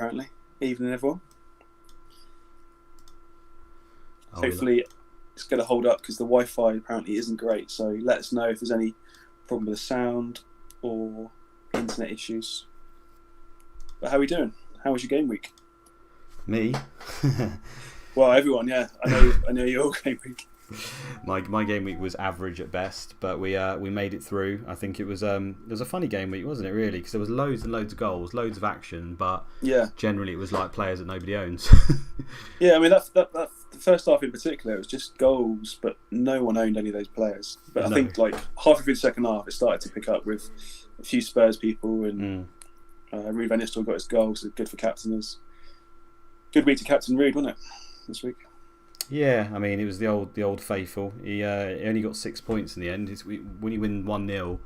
apparently. Evening, everyone. Oh, Hopefully it's going to hold up because the Wi-Fi apparently isn't great. So let us know if there's any problem with the sound or internet issues. But how are we doing? How was your game week? Me? Well, everyone, yeah. I know your game week. My game week was average at best, but we made it through. I think it was a funny game week, wasn't it? Really, because there was loads and loads of goals, loads of action, but generally it was like players that nobody owns. Yeah, I mean that the first half in particular, it was just goals, but no one owned any of those players. But I think like halfway through the second half, it started to pick up with a few Spurs people, and Ruud van Nistelrooy got his goal, so good for captainers. Good week to captain Ruud, wasn't it? This week. Yeah, I mean, it was the old faithful. He only got 6 points in the end. When you win 1-0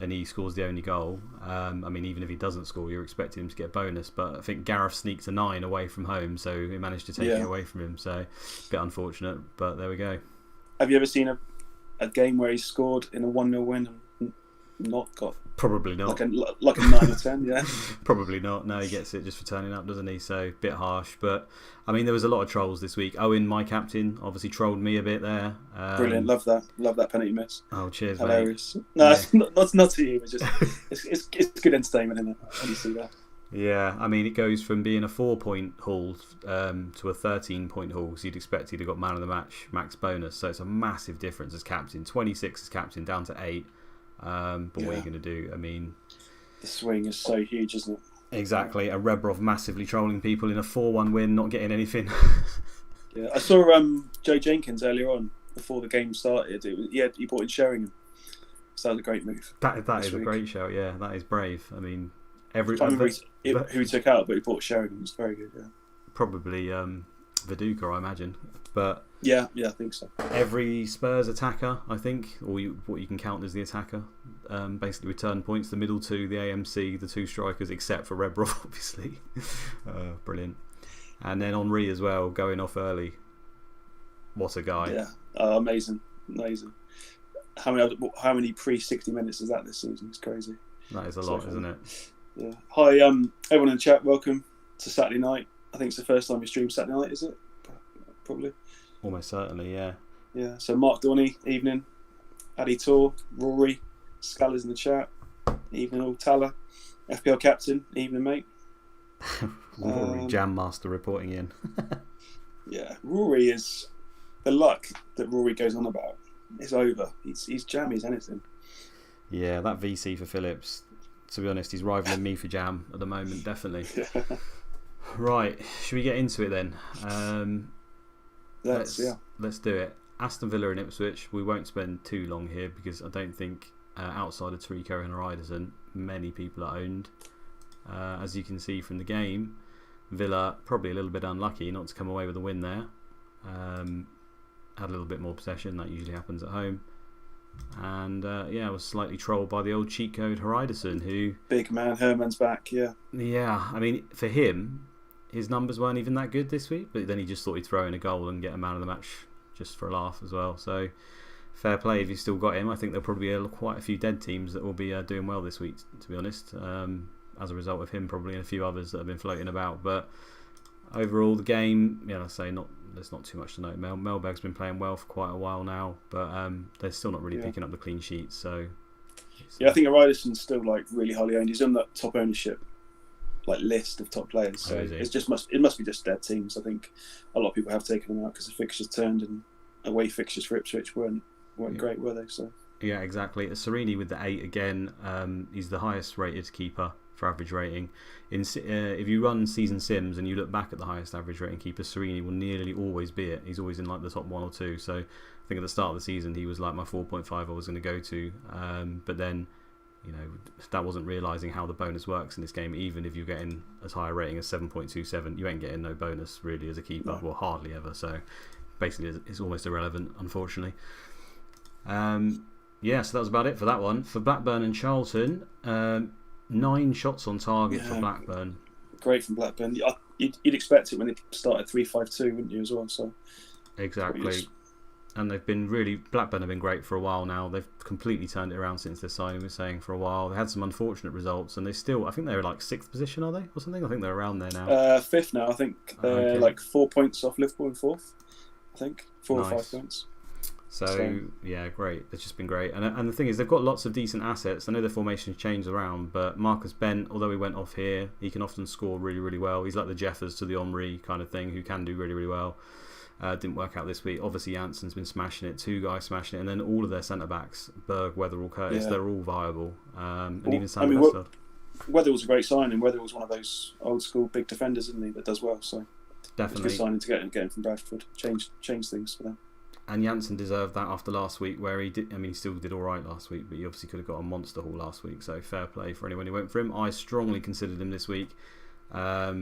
and he scores the only goal, I mean, even if he doesn't score, you're expecting him to get a bonus. But I think Gareth sneaked a 9 away from home, so he managed to take it away from him. So, a bit unfortunate, but there we go. Have you ever seen a game where he scored in a 1-0 win and not got... Probably not. Like a 9 or 10, yeah. Probably not. No, he gets it just for turning up, doesn't he? So, a bit harsh. But, I mean, there was a lot of trolls this week. Owen, my captain, obviously trolled me a bit there. Brilliant. Love that penalty miss. Oh, cheers, hilarious. Mate. No, it's not to you. It's just it's good entertainment, isn't it? When you see that. Yeah, I mean, it goes from being a 4-point haul to a 13-point haul. So you'd expect he'd have got man of the match, max bonus. So it's a massive difference as captain. 26 as captain, down to 8. But what are you going to do? I mean, the swing is so huge, isn't it? Exactly. A Rebrov massively trolling people in a 4-1 win, not getting anything. Yeah, I saw Joe Jenkins earlier on before the game started. He bought in Sheringham. So that was a great move. That is a great shout. Yeah, that is brave. I mean, I can't remember who he took out, but he bought Sheringham. It was very good. Yeah. Probably Viduka, I imagine. But yeah, I think so. Every Spurs attacker, I think, or what you can count as the attacker, basically return points. The middle two, the AMC, the two strikers, except for Rebrov, obviously. Brilliant. And then Henry as well, going off early. What a guy! Yeah, amazing. How many pre-60 minutes is that this season? It's crazy. That is a lot, isn't it? Yeah. Hi, everyone in the chat. Welcome to Saturday night. I think it's the first time we stream Saturday night, is it? Probably. Almost certainly, yeah. Yeah, so Mark Dorney, evening. Addy Tor, Rory, Scalars in the chat. Evening all. Tala, FPL captain, evening mate. Rory, Jam Master reporting in. Yeah, Rory is... The luck that Rory goes on about is over. He's jammy as anything. Yeah, that VC for Phillips, to be honest, he's rivaling me for jam at the moment, definitely. Yeah. Right, should we get into it then? Let's do it. Aston Villa and Ipswich. We won't spend too long here because I don't think outside of Tarico and Hariderson, many people are owned. As you can see from the game, Villa probably a little bit unlucky not to come away with a win there. Had a little bit more possession. That usually happens at home. And I was slightly trolled by the old cheat code Hariderson, who... Big man, Herman's back, yeah. Yeah, I mean, for him, his numbers weren't even that good this week, but then he just thought he'd throw in a goal and get a man of the match just for a laugh as well. So, fair play if you've still got him. I think there'll probably be quite a few dead teams that will be doing well this week, to be honest, as a result of him probably and a few others that have been floating about. But overall, the game, there's not too much to note. Melberg's been playing well for quite a while now, but they're still not really picking up the clean sheets. So, I think Hariderson's still really highly owned. He's on that top ownership list of top players. So it must be just dead teams. I think a lot of people have taken them out because the fixtures turned and away fixtures for Ipswich weren't great, were they? So yeah, exactly. Serini with the 8 again. He's the highest rated keeper for average rating. If you run season sims and you look back at the highest average rating keeper, Serini will nearly always be it. He's always in the top 1 or 2. So I think at the start of the season he was my 4.5 I was going to go to, but then that wasn't realising how the bonus works in this game. Even if you're getting as high a rating as 7.27, you ain't getting no bonus really as a keeper. No. Well, hardly ever. So basically it's almost irrelevant, unfortunately. So that was about it for that one. For Blackburn and Charlton, 9 shots on target for Blackburn. Great from Blackburn. You'd expect it when it started 3-5-2, wouldn't you, as well? So exactly. And they've been Blackburn have been great for a while now. They've completely turned it around since their signing, we're saying, for a while. They had some unfortunate results, and they still, I think they're like 6th position, are they? Or something? I think they're around there now. 5th now, I think. They're like 4 points off Liverpool in 4th, I think. 4 or 5 points. So, yeah, great. It's just been great. And the thing is, they've got lots of decent assets. I know their formation's changed around, but Marcus Bent, although he went off here, he can often score really, really well. He's like the Jeffers to the Omri kind of thing, who can do really, really well. Didn't work out this week. Obviously, Janssen's been smashing it. 2 guys smashing it. And then all of their centre-backs, Berg, Weatherall, Curtis, they're all viable. And even Sam Westfield. Weatherall's a great signing. Weatherall's one of those old-school big defenders, isn't he, that does well. So definitely. It's a good signing to get him from Bradford. Change things for them. And Janssen deserved that after last week, where he did. I mean, he still did all right last week, but he obviously could have got a monster haul last week. So fair play for anyone who went for him. I strongly considered him this week. I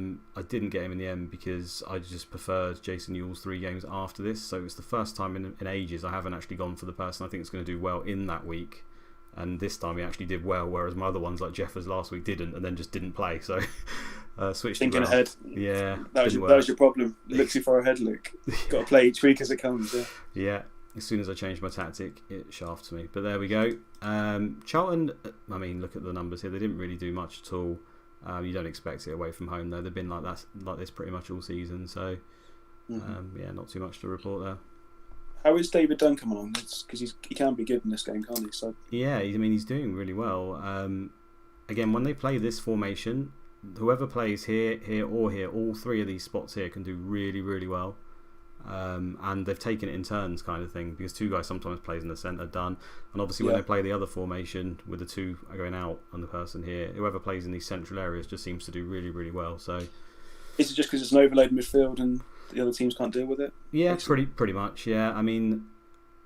didn't get him in the end because I just preferred Jason Ewell's 3 games after this. So it's the first time in ages I haven't actually gone for the person I think is going to do well in that week. And this time he actually did well, whereas my other ones like Jeffers last week didn't, and then just didn't play. So switched. Thinking ahead. Yeah, that was your problem. Look too far ahead, Luke. Got to play each week as it comes. Yeah. As soon as I changed my tactic, it shafts me. But there we go. Charlton. I mean, look at the numbers here. They didn't really do much at all. You don't expect it away from home, though. They've been like this pretty much all season. So not too much to report there. How is David Dunn coming on? Because he can be good in this game, can't he? So yeah, he's doing really well. Again, when they play this formation, whoever plays here, or here, all 3 of these spots here can do really, really well. And they've taken it in turns, kind of thing, because 2 guys sometimes plays in the centre, done. And obviously, when they play the other formation with the 2 going out and the person here, whoever plays in these central areas just seems to do really, really well. So, is it just because it's an overload midfield and the other teams can't deal with it? Yeah, pretty much. Yeah, I mean,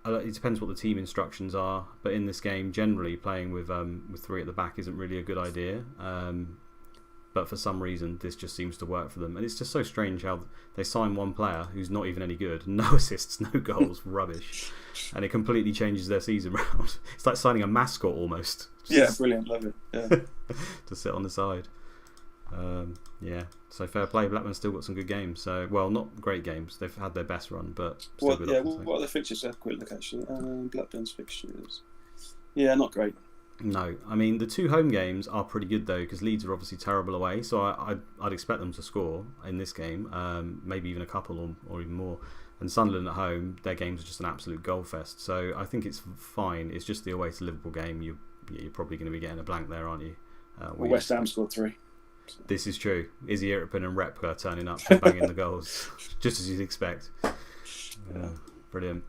it depends what the team instructions are, but in this game, generally playing with 3 at the back isn't really a good idea. But for some reason, this just seems to work for them, and it's just so strange how they sign one player who's not even any good, no assists, no goals, rubbish, and it completely changes their season round. It's like signing a mascot almost. Yeah, brilliant, love it. Yeah. To sit on the side. So fair play. Blackburn still got some good games. So, well, not great games. They've had their best run, but still good. What are the fixtures? Have a quick look actually. Blackburn's fixtures. Yeah, not great. No, I mean the 2 home games are pretty good though, because Leeds are obviously terrible away. So I'd expect them to score in this game, maybe even a couple or even more. And Sunderland at home, their games are just an absolute goal fest. So I think it's fine. It's just the away to Liverpool game. You're probably going to be getting a blank there, aren't you? West Ham scored 3. This is true. Izzy Iripin and Repka turning up and banging the goals, just as you'd expect. Brilliant.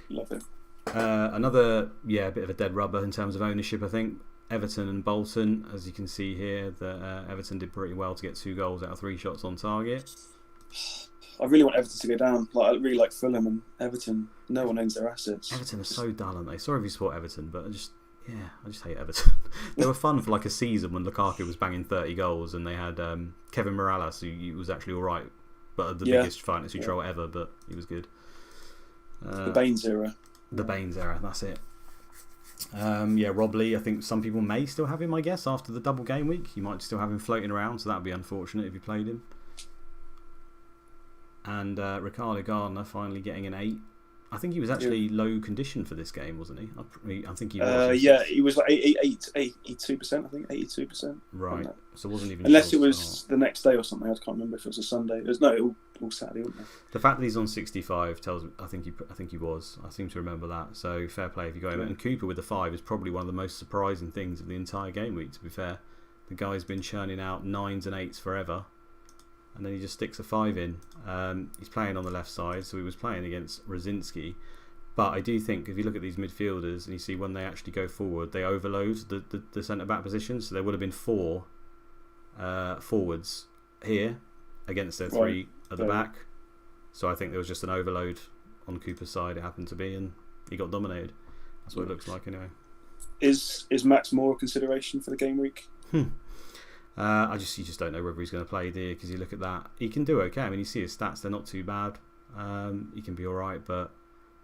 Love it. Another, bit of a dead rubber in terms of ownership, I think. Everton and Bolton, as you can see here, Everton did pretty well to get 2 goals out of 3 shots on target. I really want Everton to go down. I really like Fulham and Everton. No one owns their assets. Everton are so dull, aren't they? Sorry if you support Everton, but I just hate Everton. They were fun for like a season when Lukaku was banging 30 goals, and they had Kevin Morales, who was actually all right, but the biggest fantasy troll ever, but he was good. The Baines era. The Baines era, that's it. Rob Lee, I think some people may still have him, I guess, after the double game week. You might still have him floating around, so that would be unfortunate if you played him. And Ricardo Gardner finally getting an 8. I think he was actually low condition for this game, wasn't he? I think he was. He was like 82%, I think, 82%. Right, so it wasn't even... Unless it was the next day or something, I can't remember if it was a Sunday. It was all Saturday, wasn't it? The fact that he's on 65 tells me, I think he was. I seem to remember that. So fair play if you got him. And Cooper with the 5 is probably one of the most surprising things of the entire game week, to be fair. The guy's been churning out 9s and 8s forever, and then he just sticks a 5 in. He's playing on the left side, so he was playing against Rosinski. But I do think if you look at these midfielders and you see when they actually go forward, they overload the centre-back position. So there would have been 4 forwards here against their 3 at the back. So I think there was just an overload on Cooper's side. It happened to be, and he got dominated. That's what it looks like anyway. Is Max Moore a consideration for the game week? You just don't know whether he's going to play, do you? Because you look at that, he can do okay. I mean, you see his stats; they're not too bad. He can be all right, but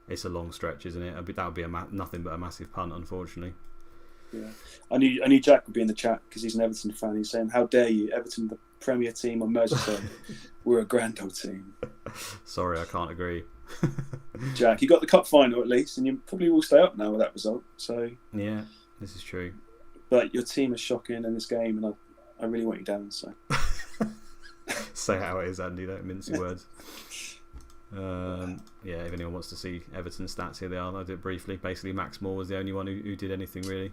it's a long stretch, isn't it? That would be nothing but a massive punt, unfortunately. Yeah, I knew Jack would be in the chat because he's an Everton fan. He's saying, "How dare you, Everton, the Premier team on Merseyside? We're a grand old team." Sorry, I can't agree. Jack, you got the cup final at least, and you probably will stay up now with that result. So yeah, this is true. But your team is shocking in this game, and I really want you down. So say how it is, Andy. Don't mince your words. Yeah, if anyone wants to see Everton stats, here they are. I did it briefly. Basically, Max Moore was the only one who did anything really.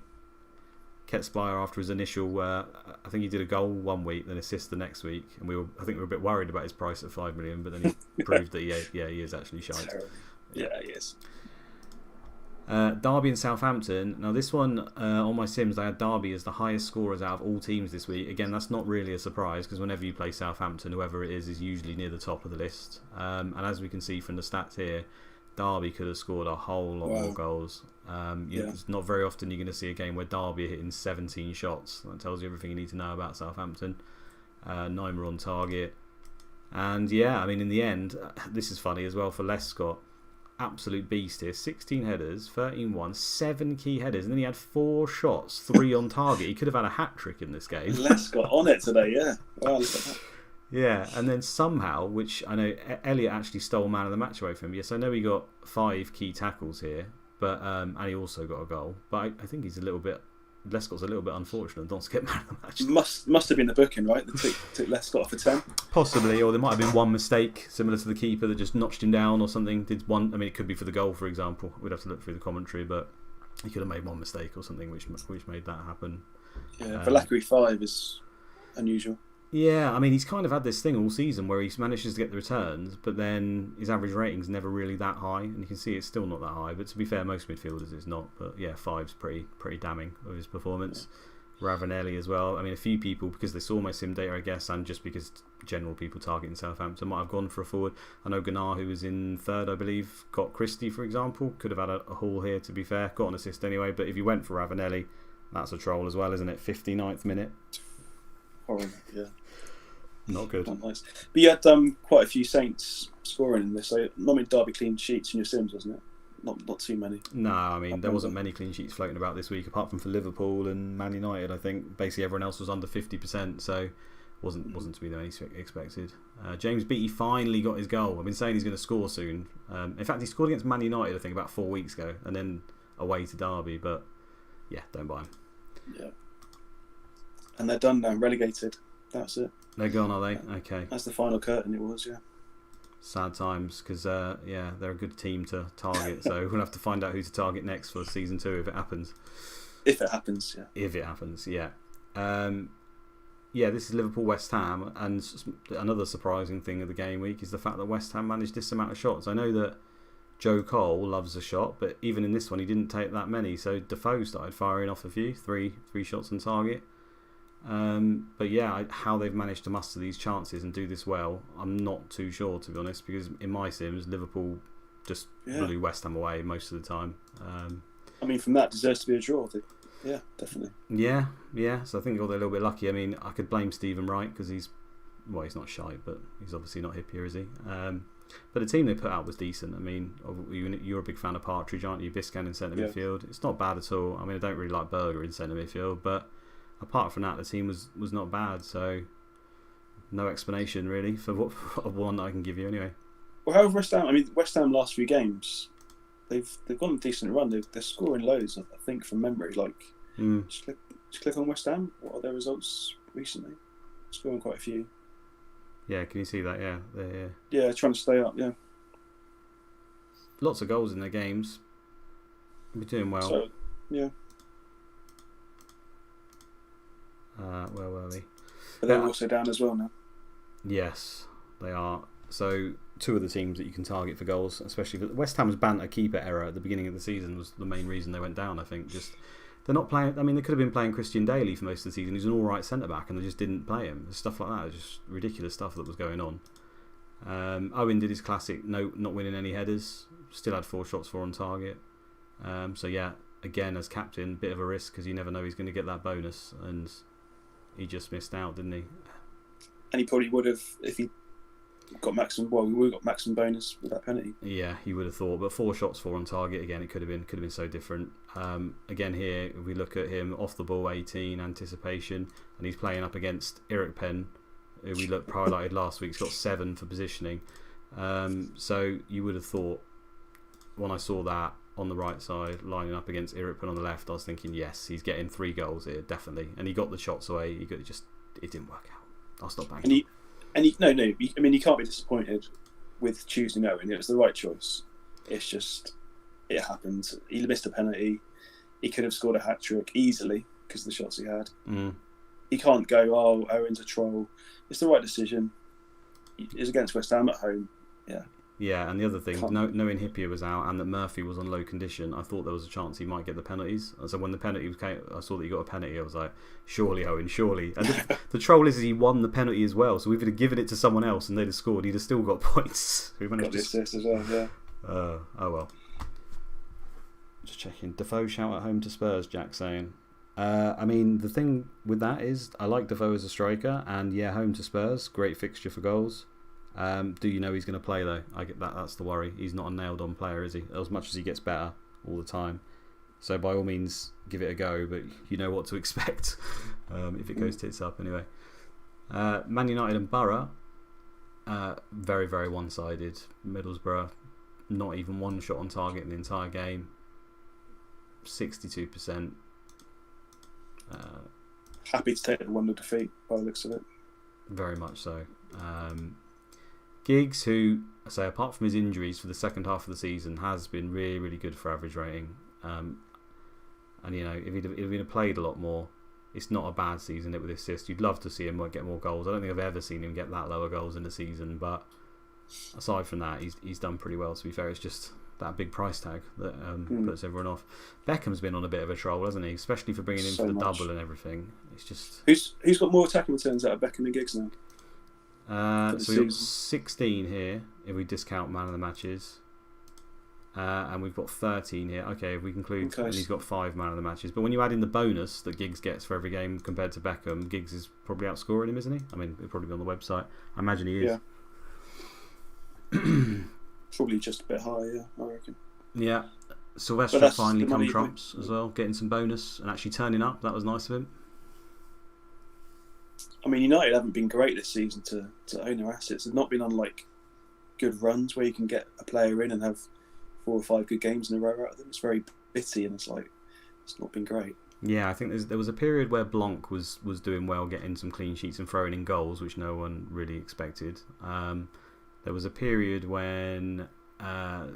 Ketspire, after his initial, I think he did a goal one week, then assist the next week, and I think we were a bit worried about his price at 5 million, but then he proved that he is actually shite. Yeah, he is. Derby and Southampton. Now this one, on my Sims, they had Derby as the highest scorers out of all teams this week. Again, that's not really a surprise because whenever you play Southampton, whoever it is usually near the top of the list. And as we can see from the stats here, Derby could have scored a whole lot more goals. It's not very often you're going to see a game where Derby are hitting 17 shots. That tells you everything you need to know about Southampton. 9 were on target. And yeah, I mean, in the end, this is funny as well for Lescott. Absolute beast here. 16 headers, 13-1, 7 key headers, and then he had 4 shots, 3 on target. He could have had a hat-trick in this game. Lescott on it today, yeah. Wow, look at that. Yeah, and then somehow, which I know Elliott actually stole man of the match away from him. Yes, I know he got 5 key tackles here, but and he also got a goal. But I think he's Lescott's a little bit unfortunate not to get man of the match. Must have been the booking, right? They took Lescott for 10. Possibly, or there might have been one mistake similar to the keeper that just notched him down or something. It could be for the goal, for example. We'd have to look through the commentary, but he could have made one mistake or something which made that happen. Yeah, Valkyrie 5 is unusual. Yeah, I mean, he's kind of had this thing all season where he manages to get the returns, but then his average rating's never really that high, and you can see it's still not that high. But to be fair, most midfielders it's not. But yeah, 5's pretty damning of his performance. Yeah. Ravanelli as well. I mean, a few people, because they saw my sim data, I guess, and just because general people targeting Southampton might have gone for a forward. I know Gunnar, who was in 3rd, I believe, got Christie, for example. Could have had a haul here, to be fair. Got an assist anyway, but if you went for Ravanelli, that's a troll as well, isn't it? 59th minute. Horrible, yeah. Not good. Not nice. But you had quite a few Saints scoring in this. So not many Derby clean sheets in your Sims, wasn't it? Not too many. No, I mean, there wasn't many clean sheets floating about this week, apart from for Liverpool and Man United. I think basically everyone else was under 50%, so wasn't to be any expected. James Beattie finally got his goal. I've been saying he's going to score soon. In fact, he scored against Man United, I think, about 4 weeks ago, and then away to Derby. But yeah, don't buy him. Yeah. And they're done now, relegated. That's it. They're gone, are they? Okay. That's the final curtain. It was, yeah. Sad times, because they're a good team to target. So we'll have to find out who to target next for season 2 if it happens. If it happens, yeah. If it happens, yeah. This is Liverpool West Ham, and another surprising thing of the game week is the fact that West Ham managed this amount of shots. I know that Joe Cole loves a shot, but even in this one he didn't take that many. So Defoe started firing off a few, three shots on target. But yeah, how they've managed to muster these chances and do this well, I'm not too sure, to be honest, because in my Sims, Liverpool just blew West Ham away most of the time. I mean, from that, deserves to be a draw. Yeah, definitely. Yeah. So I think they got a little bit lucky. I mean, I could blame Stephen Wright because he's not shy, but he's obviously not hip here, is he? But the team they put out was decent. I mean, you're a big fan of Partridge, aren't you? Biscan in centre midfield. It's not bad at all. I mean, I don't really like Berger in centre midfield, but apart from that, the team was not bad. So no explanation really for one I can give you anyway. Well, how have West Ham? I mean, West Ham last few games, they've gone on a decent run. They're scoring loads, I think, from memory. Like, just click on West Ham. What are their results recently? Scoring quite a few. Yeah, can you see that? Yeah, yeah, trying to stay up. Yeah, lots of goals in their games. They're doing well. So, yeah. Where were we? But they're also down as well now. Yes, they are. So 2 of the teams that you can target for goals, especially West Ham's banter keeper error at the beginning of the season was the main reason they went down. I think just they're not playing. I mean, they could have been playing Christian Daly for most of the season. He's an all right centre back, and they just didn't play him. Stuff like that, just ridiculous stuff that was going on. Owen did his classic, not winning any headers. Still had 4 shots, 4 on target. So yeah, again as captain, bit of a risk because you never know he's going to get that bonus, and he just missed out, didn't he? And he probably would have if he got maximum. Well, we would have got maximum bonus with that penalty. Yeah, he would have thought. But 4 shots, 4 on target. Again, it could have been so different. Again, here if we look at him off the ball, 18 anticipation, and he's playing up against Eric Penn, who we highlighted last week. He's got 7 for positioning. So you would have thought, when I saw that on the right side lining up against Ipswich on the left, I was thinking, yes, he's getting 3 goals here, definitely. And he got the shots away. It didn't work out. I'll stop banging. You can't be disappointed with choosing Owen. It was the right choice. It's just, it happened. He missed a penalty. He could have scored a hat-trick easily because of the shots he had. He can't go, oh, Owen's a troll. It's the right decision. It's against West Ham at home. Yeah. Yeah, and the other thing, knowing Hippier was out and that Murphy was on low condition, I thought there was a chance he might get the penalties. So when the penalty came, I saw that he got a penalty. I was like, surely, Owen, surely. And the troll is he won the penalty as well. So we would have given it to someone else and they'd have scored. He'd have still got points. We managed got the assist as well, yeah. Oh well. Just checking. Defoe shout at home to Spurs, Jack saying. I mean, the thing with that is I like Defoe as a striker, and yeah, home to Spurs, great fixture for goals. Do you know he's going to play though? I get that. That's the worry. He's not a nailed-on player, is he? As much as he gets better all the time. So by all means, give it a go, but you know what to expect if it goes tits up anyway. Man United and Boro, very, very one-sided. Middlesbrough, not even one shot on target in the entire game. 62%. Happy to take the 1-0 defeat by the looks of it. Very much so. Giggs, who I say apart from his injuries for the second half of the season, has been really, really good for average rating. And you know, if he'd played a lot more, it's not a bad season. With assists, you'd love to see him get more goals. I don't think I've ever seen him get that lower goals in a season. But aside from that, he's done pretty well. To be fair, it's just that big price tag that puts everyone off. Beckham's been on a bit of a troll, hasn't he? Especially for bringing him for the double and everything. It's just who's got more attacking returns out of Beckham and Giggs now? So we've got 16 here if we discount man of the matches, and we've got 13 here. Okay, if we conclude, and he's got 5 man of the matches. But when you add in the bonus that Giggs gets for every game compared to Beckham, Giggs is probably outscoring him, isn't he? I mean, it'll probably be on the website. I imagine he is. Yeah. Probably just a bit higher, yeah, I reckon. Yeah. Sylvester finally come trumps as well, getting some bonus and actually turning up. That was nice of him. I mean, United haven't been great this season to own their assets. They've not been on like good runs where you can get a player in and have 4 or 5 good games in a row out of them. It's very bitty and it's not been great. Yeah, I think there was a period where Blanc was doing well, getting some clean sheets and throwing in goals, which no one really expected. There was a period when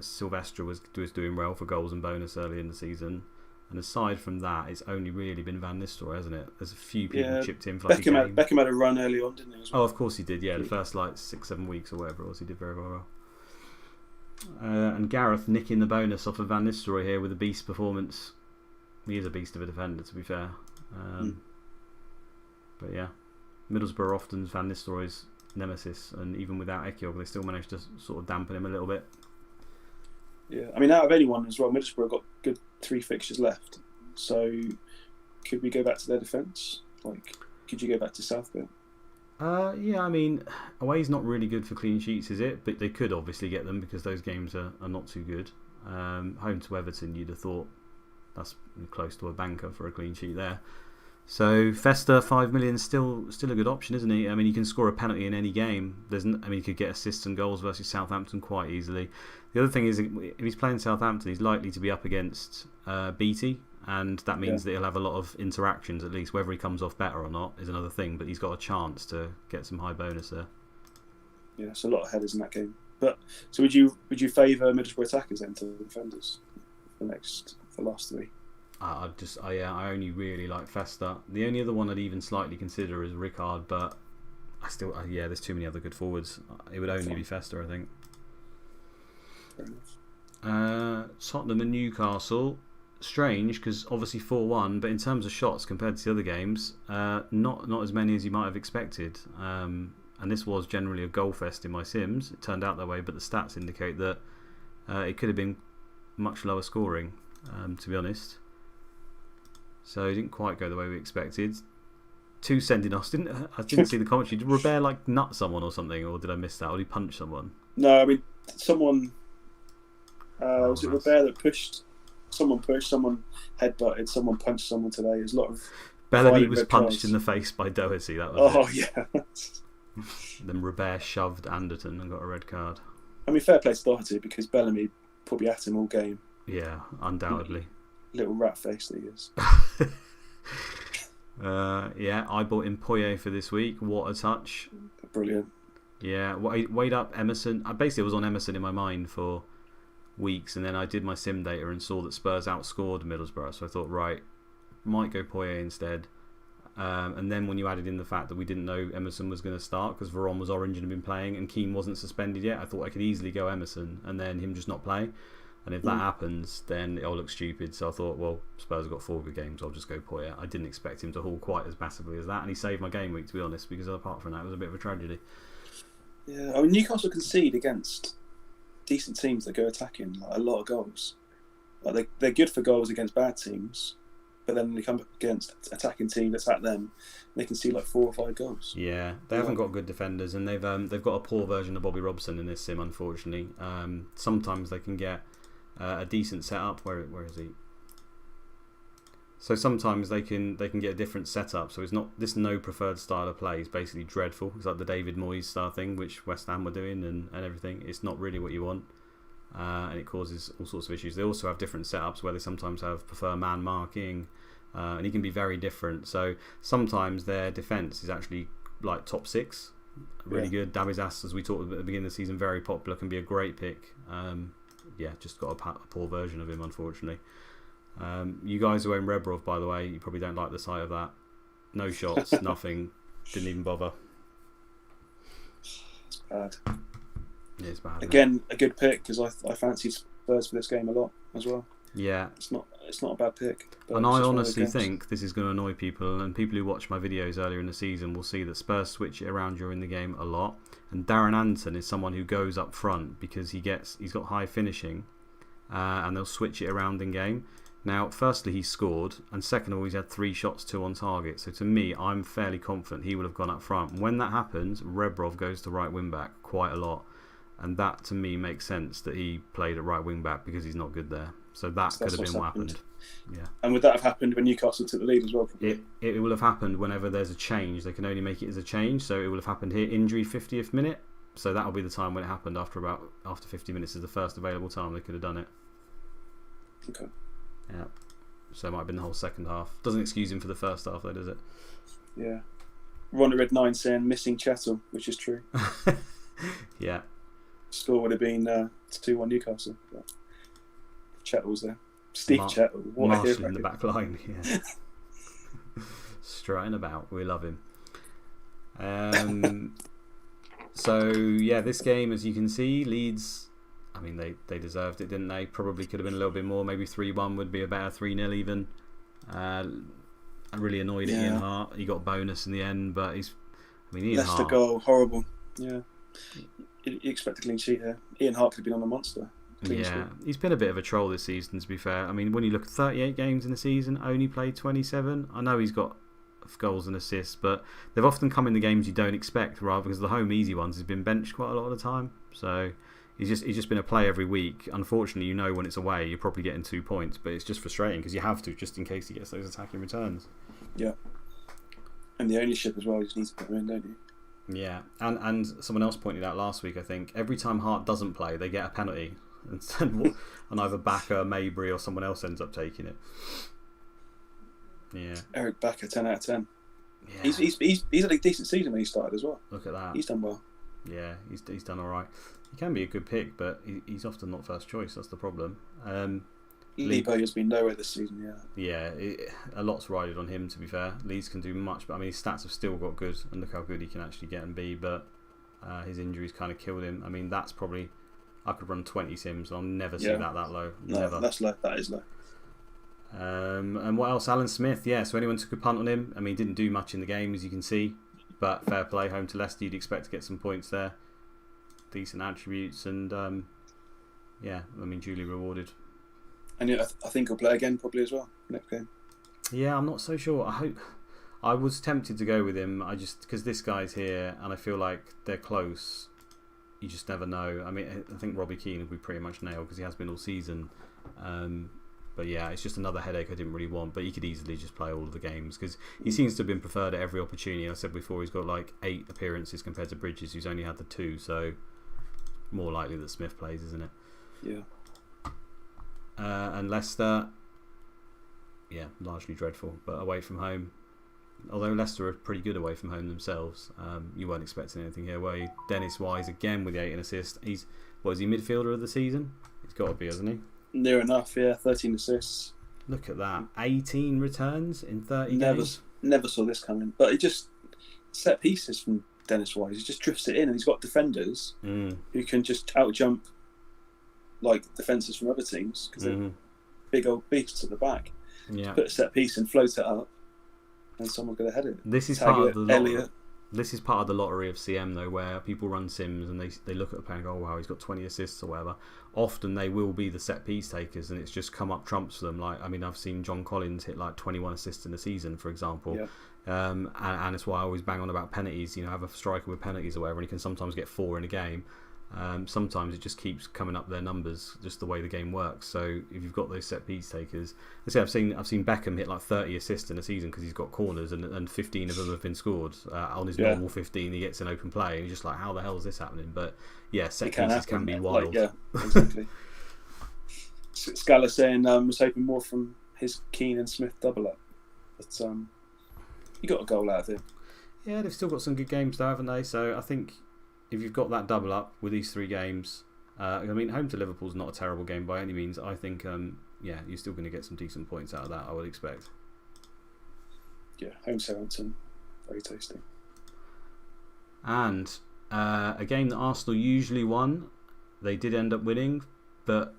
Sylvester was doing well for goals and bonus early in the season. And aside from that, it's only really been Van Nistelrooy, hasn't it? There's a few people chipped in for like Beckham had a run early on, didn't he? As well? Oh, of course he did, yeah. The first 6-7 weeks or whatever it was, he did very well. And Gareth nicking the bonus off of Van Nistelrooy here with a beast performance. He is a beast of a defender, to be fair. But yeah, Middlesbrough often Van Nistelrooy's nemesis, and even without Ekiog, they still managed to sort of dampen him a little bit. Yeah, I mean, out of anyone as well, Middlesbrough got good 3 fixtures left. So, could we go back to their defence? Could you go back to Southgate? Yeah, I mean, away's not really good for clean sheets, is it? But they could obviously get them because those games are not too good. Home to Everton, you'd have thought that's close to a banker for a clean sheet there. So Festa, 5 million, still a good option, isn't he? I mean, you can score a penalty in any game. You could get assists and goals versus Southampton quite easily. The other thing is, if he's playing Southampton, he's likely to be up against Beattie, and that means that he'll have a lot of interactions. At least whether he comes off better or not is another thing. But he's got a chance to get some high bonus there. Yeah, it's a lot of headers in that game. But so would you favour Middlesbrough attackers then to the defenders for the last 3? I only really like Festa. The only other one I'd even slightly consider is Rickard, but I still, there's too many other good forwards. It would only be Festa, I think. Fair enough. Tottenham and Newcastle. Strange because obviously 4-1, but in terms of shots compared to the other games, not as many as you might have expected. And this was generally a goal fest in my Sims. It turned out that way, but the stats indicate that it could have been much lower scoring, to be honest. So it didn't quite go the way we expected. 2 sending offs. I didn't see the commentary. Did Robert nut someone or something, or did I miss that? Or did he punch someone? No, I mean someone. Was it Robert that pushed? Someone pushed. Someone headbutted. Someone punched someone today. There's a lot of. Bellamy was punched in the face by Doherty. That was it. Yeah. Then Robert shoved Anderton and got a red card. I mean, fair play to Doherty because Bellamy probably at him all game. Yeah, undoubtedly. Little rat face that he is. Yeah, I bought in Poyet for this week. What a touch. Brilliant. Yeah, weighed up Emerson. I basically was on Emerson in my mind for weeks, and then I did my sim data and saw that Spurs outscored Middlesbrough, so I thought, right, might go Poyet instead. And then when you added in the fact that we didn't know Emerson was going to start because Varane was orange and had been playing and Keane wasn't suspended yet, I thought I could easily go Emerson and then him just not play. And if that happens, then it'll look stupid. So I thought, well, Spurs have got 4 good games, I'll just go Poyet. I didn't expect him to haul quite as massively as that, and he saved my game week, to be honest, because apart from that, it was a bit of a tragedy. Yeah, I mean, Newcastle concede against decent teams that go attacking, like a lot of goals. Like they're good for goals against bad teams, but then they come up against attacking team that's at them, and they can see like 4 or 5 goals. Yeah, they haven't got good defenders, and they've got a poor version of Bobby Robson in this sim, unfortunately. Sometimes they can get a decent setup. Where is he? So sometimes they can get a different setup. So it's not this no preferred style of play is basically dreadful. It's like the David Moyes style thing, which West Ham were doing and everything. It's not really what you want, and it causes all sorts of issues. They also have different setups where they sometimes prefer man marking, and he can be very different. So sometimes their defence is actually like top 6, really good. Dabizas, as we talked about at the beginning of the season, very popular, can be a great pick. Yeah, just got a poor version of him, unfortunately. You guys who own Rebrov, by the way, you probably don't like the sight of that. No shots, nothing. Didn't even bother. It's bad. Yeah, it's bad. Again, a good pick because I fancied Spurs for this game a lot as well. Yeah, it's not a bad pick. And I honestly think this is going to annoy people, and people who watch my videos earlier in the season will see that Spurs switch it around during the game a lot. And Darren Anton is someone who goes up front because he's got high finishing, and they'll switch it around in game. Now, firstly, he scored, and second of all, he's had 3 shots, 2 on target. So to me, I'm fairly confident he would have gone up front. When that happens, Rebrov goes to right wing back quite a lot, and that to me makes sense that he played at right wing back because he's not good there. So that could have been what happened. Yeah. And would that have happened when Newcastle took the lead as well? Probably? It will have happened whenever there's a change. They can only make it as a change, so it will have happened here. Injury 50th minute, so that'll be the time when it happened. After 50 minutes is the first available time they could have done it. Okay. Yeah. So it might have been the whole second half. Doesn't excuse him for the first half, though, does it? Yeah. Ronda Red 9 saying missing Chettle, which is true. Yeah. Score would have been 2-1 Newcastle. But Chettle's there. Steve Chettle. Marshall in the back line. Yeah. Strutting about. We love him. So, yeah, this game, as you can see, Leeds... I mean, they deserved it, didn't they? Probably could have been a little bit more. Maybe 3-1 would be a better 3-0 even. I'm really annoyed at Ian Hart. He got a bonus in the end, but Ian Leicester Hart... goal, horrible. Yeah. You expect a clean sheet here. Ian Hart could have been on a monster. He's been a bit of a troll this season, to be fair. I mean, when you look at 38 games in the season, only played 27. I know he's got goals and assists, but they've often come in the games you don't expect, rather because the home easy ones he's been benched quite a lot of the time. So... He's just been a play every week. Unfortunately, when it's away, you're probably getting 2 points, but it's just frustrating because you have to, just in case he gets those attacking returns. Yeah. And the ownership as well, you just need to put them in, don't you? Yeah. And someone else pointed out last week, I think, every time Hart doesn't play, they get a penalty. And either Bakker, Mabry, or someone else ends up taking it. Yeah. Eric Bakker, 10 out of 10. Yeah. He's had a decent season when he started as well. Look at that. He's done well. Yeah, he's done all right. He can be a good pick, but he's often not first choice. That's the problem. Lebo has been nowhere this season, Yeah, a lot's riding on him, to be fair. Leeds can do much, but I mean, his stats have still got good, and look how good he can actually get and be, but his injuries kind of killed him. I mean, that's probably... I could run 20 sims, and I'll never see that low. No, never. That's low. That is low. And what else? Alan Smith, yeah, so anyone took a punt on him. I mean, he didn't do much in the game, as you can see, but fair play, home to Leicester, you'd expect to get some points there. Decent attributes, and duly rewarded. And I think he'll play again probably as well next game. Yeah, I'm not so sure. I was tempted to go with him. Because this guy's here, and I feel like they're close. You just never know. I mean, I think Robbie Keane will be pretty much nailed because he has been all season. But yeah, it's just another headache I didn't really want. But he could easily just play all of the games because he seems to have been preferred at every opportunity. I said before, he's got like 8 appearances compared to Bridges, who's only had the 2. So more likely that Smith plays, isn't it? Yeah. And Leicester, yeah, largely dreadful, but away from home. Although Leicester are pretty good away from home themselves, you weren't expecting anything here, were you? Dennis Wise again with the 8 and assist. Is he midfielder of the season? He's got to be, hasn't he? Near enough, yeah. 13 assists. Look at that. 18 returns in 30 games. Never saw this coming. But he just set pieces from Dennis Wise. He just drifts it in, and he's got defenders who can just outjump like defences from other teams because they're big old beasts at the back. Yeah. Put a set piece and float it up, and someone's going to head it. This is part of the lottery. This is part of the lottery of CM though, where people run sims and they look at the player and go, "Oh wow, he's got 20 assists or whatever." Often they will be the set piece takers, and it's just come up trumps for them. Like, I mean, I've seen John Collins hit like 21 assists in a season, for example. Yeah. And it's why I always bang on about penalties. You know, have a striker with penalties or whatever, and he can sometimes get 4 in a game. Sometimes it just keeps coming up their numbers, just the way the game works. So if you've got those set piece takers, I say I've seen Beckham hit like 30 assists in a season because he's got corners, and 15 of them have been scored. On his normal 15, he gets an open play, and you're just like, how the hell is this happening? But yeah, set pieces can be wild. Like, yeah, exactly. Scala saying was hoping more from his Keane and Smith double up, but he got a goal out of it. Yeah, they've still got some good games though, haven't they? So I think if you've got that double up with these 3 games, I mean, home to Liverpool's not a terrible game by any means. I think, you're still going to get some decent points out of that, I would expect. Yeah, home Southampton, very tasty. And a game that Arsenal usually won, they did end up winning, but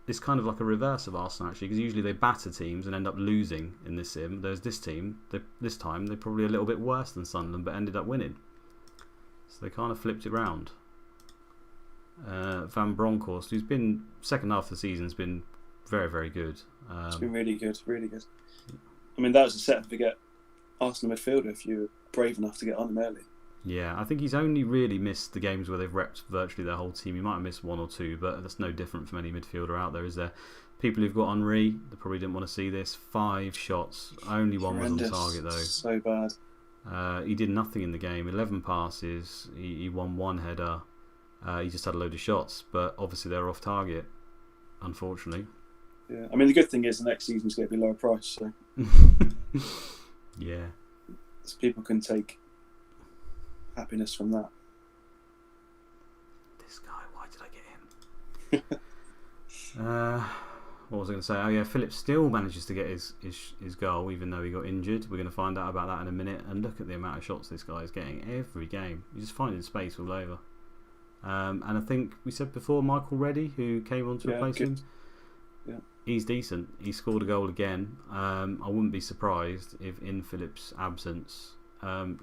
it's kind of like a reverse of Arsenal actually, because usually they batter teams and end up losing in this sim. There's this team, this time they're probably a little bit worse than Sunderland, but ended up winning. So they kind of flipped it round. Van Bronckhorst, who's been second half of the season, has been very, very good. It's been really good, really good. I mean, that was a set and forget Arsenal midfielder if you were brave enough to get on him early. Yeah, I think he's only really missed the games where they've repped virtually their whole team. He might have missed 1 or 2, but that's no different from any midfielder out there, is there? People who've got Henry, they probably didn't want to see this. 5 shots, only 1 was on target though. So bad. He did nothing in the game. 11 passes. He won 1 header. He just had a load of shots, but obviously they're off target, unfortunately. Yeah, I mean the good thing is the next season's going to be lower price, so yeah, so people can take happiness from that. This guy, why did I get him? What was I going to say? Oh yeah, Phillips still manages to get his goal even though he got injured. We're going to find out about that in a minute. And look at the amount of shots this guy is getting every game. He's just finding space all over. And I think we said before, Michael Reddy, who came on to replace him, he's decent. He scored a goal again. I wouldn't be surprised if in Phillips' absence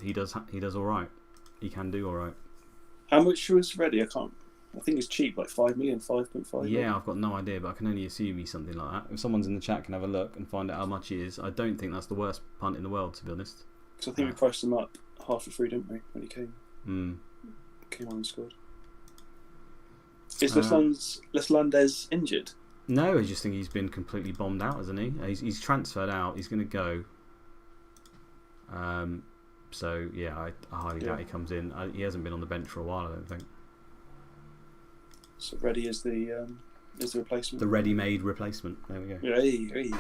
he does all right. He can do all right. How much was Reddy? I think it's cheap, like 5 million, 5.5. Yeah, I've got no idea, but I can only assume he's something like that. If someone's in the chat can have a look and find out how much he is, I don't think that's the worst punt in the world, to be honest. Because I think we priced him up half for free, didn't we, when he came? Came on and scored. Is Leslandes injured? No, I just think he's been completely bombed out, hasn't he? He's transferred out. He's going to go. So yeah, I highly doubt he comes in. He hasn't been on the bench for a while, I don't think. So Reddy is the replacement. The ready-made replacement. There we go. Hey.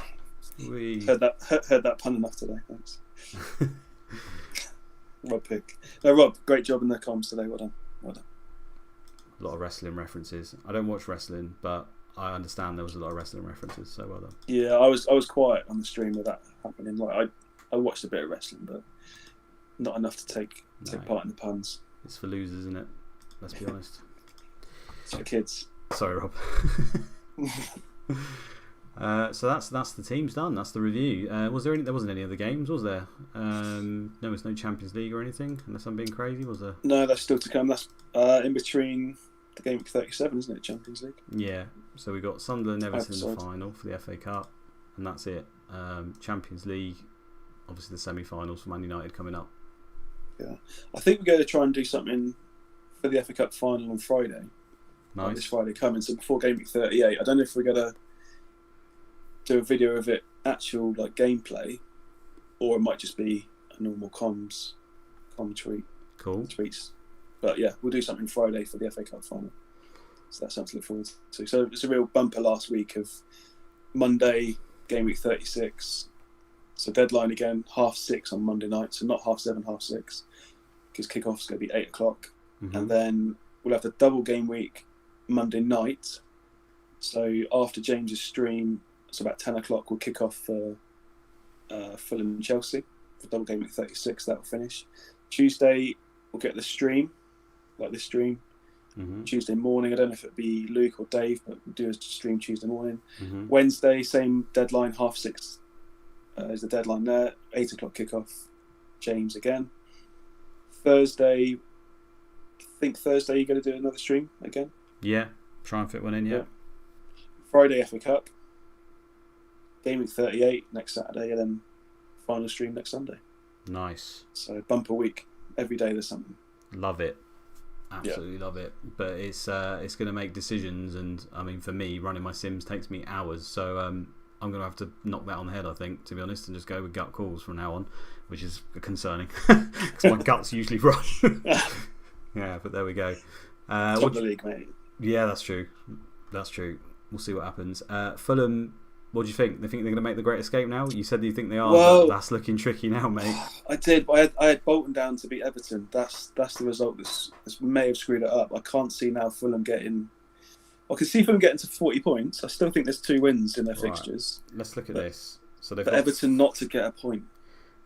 Heard that pun enough today. Thanks. Rob Pick. No, Rob, great job in the comms today. Well done. A lot of wrestling references. I don't watch wrestling, but I understand there was a lot of wrestling references. So well done. Yeah, I was quiet on the stream with that happening. Like I watched a bit of wrestling, but not enough to take part in the puns. It's for losers, isn't it? Let's be honest. It's for kids. Sorry, Rob. So that's the teams done. That's the review. There wasn't any other games, was there? There was no Champions League or anything, unless I'm being crazy, was there? No, that's still to come. That's in between the Gameweek 37, isn't it? Champions League. Yeah. So we got Sunderland, Everton in the final for the FA Cup, and that's it. Champions League, obviously the semi-finals for Man United coming up. Yeah, I think we're going to try and do something for the FA Cup final on Friday. Nice. This Friday coming, so before Gameweek 38. I don't know if we're going to do a video of it, actual like gameplay, or it might just be a normal comms tweet. Cool. Tweets. But yeah, we'll do something Friday for the FA Cup final. So that's something to look forward to. So it's a real bumper last week of Monday, Gameweek 36. So deadline again, 6:30 on Monday night. So not 7:30, 6:30, because kick-off's going to be 8 o'clock. Mm-hmm. And then we'll have the double game week Monday night. So after James's stream, it's about 10 o'clock, we'll kick off for Fulham and Chelsea. For double game week 36, that will finish. Tuesday, we'll get the stream, like this stream. Mm-hmm. Tuesday morning, I don't know if it'll be Luke or Dave, but we'll do a stream Tuesday morning. Mm-hmm. Wednesday, same deadline, 6:30 is the deadline there. 8 o'clock kickoff, James again. Thursday, I think Thursday you're going to do another stream again? Yeah, try and fit one in, yeah. Friday, FA Cup. Game week 38 next Saturday, and then final stream next Sunday. Nice. So bumper week. Every day there's something. Love it. Absolutely love it. But it's going to make decisions, and I mean, for me, running my Sims takes me hours. So I'm going to have to knock that on the head, I think, to be honest, and just go with gut calls from now on, which is concerning because my gut's usually right. Yeah, but there we go. Top of the league, mate. Yeah, that's true. That's true. We'll see what happens. Fulham, what do you think? They think they're going to make the Great Escape now? You said you think they are, but that's looking tricky now, mate. I did. I had Bolton down to beat Everton. That's the result. This may have screwed it up. I can't see now Fulham getting... I can see Fulham getting to 40 points. I still think there's 2 wins in their fixtures. Let's look at this. So they've got Everton not to get a point.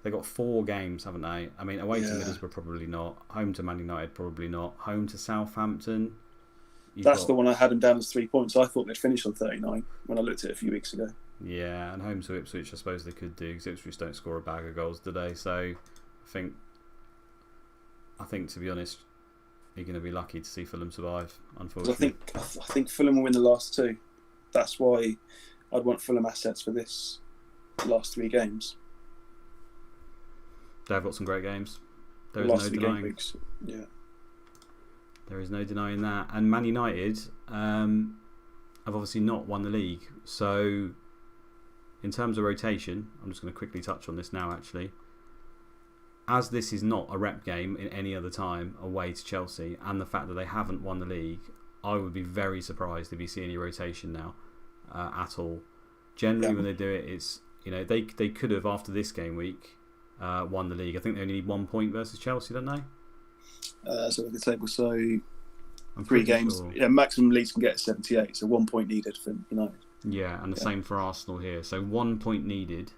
They've got 4 games, haven't they? I mean, away to Middlesbrough, probably not. Home to Man United, probably not. Home to Southampton. That's the one I had them down as 3 points. I thought they'd finish on 39 when I looked at it a few weeks ago. Yeah, and home to Ipswich, I suppose they could do, because Ipswich don't score a bag of goals today. So I think to be honest, you're going to be lucky to see Fulham survive, unfortunately. I think Fulham will win the last 2. That's why I'd want Fulham assets for this last 3 games. They've got some great games. There is no denying. Weeks. Yeah. There is no denying that. And Man United have obviously not won the league. So in terms of rotation, I'm just going to quickly touch on this now, actually. As this is not a rep game in any other time away to Chelsea, and the fact that they haven't won the league, I would be very surprised if you see any rotation now at all. Generally, when they do it, it's, you know, they could have, after this game week, won the league. I think they only need 1 point versus Chelsea, don't they? So the table, so 3 games. Sure. Yeah, maximum Leeds can get 78, so 1 point needed for United. Yeah, and the same for Arsenal here. So 1 point needed.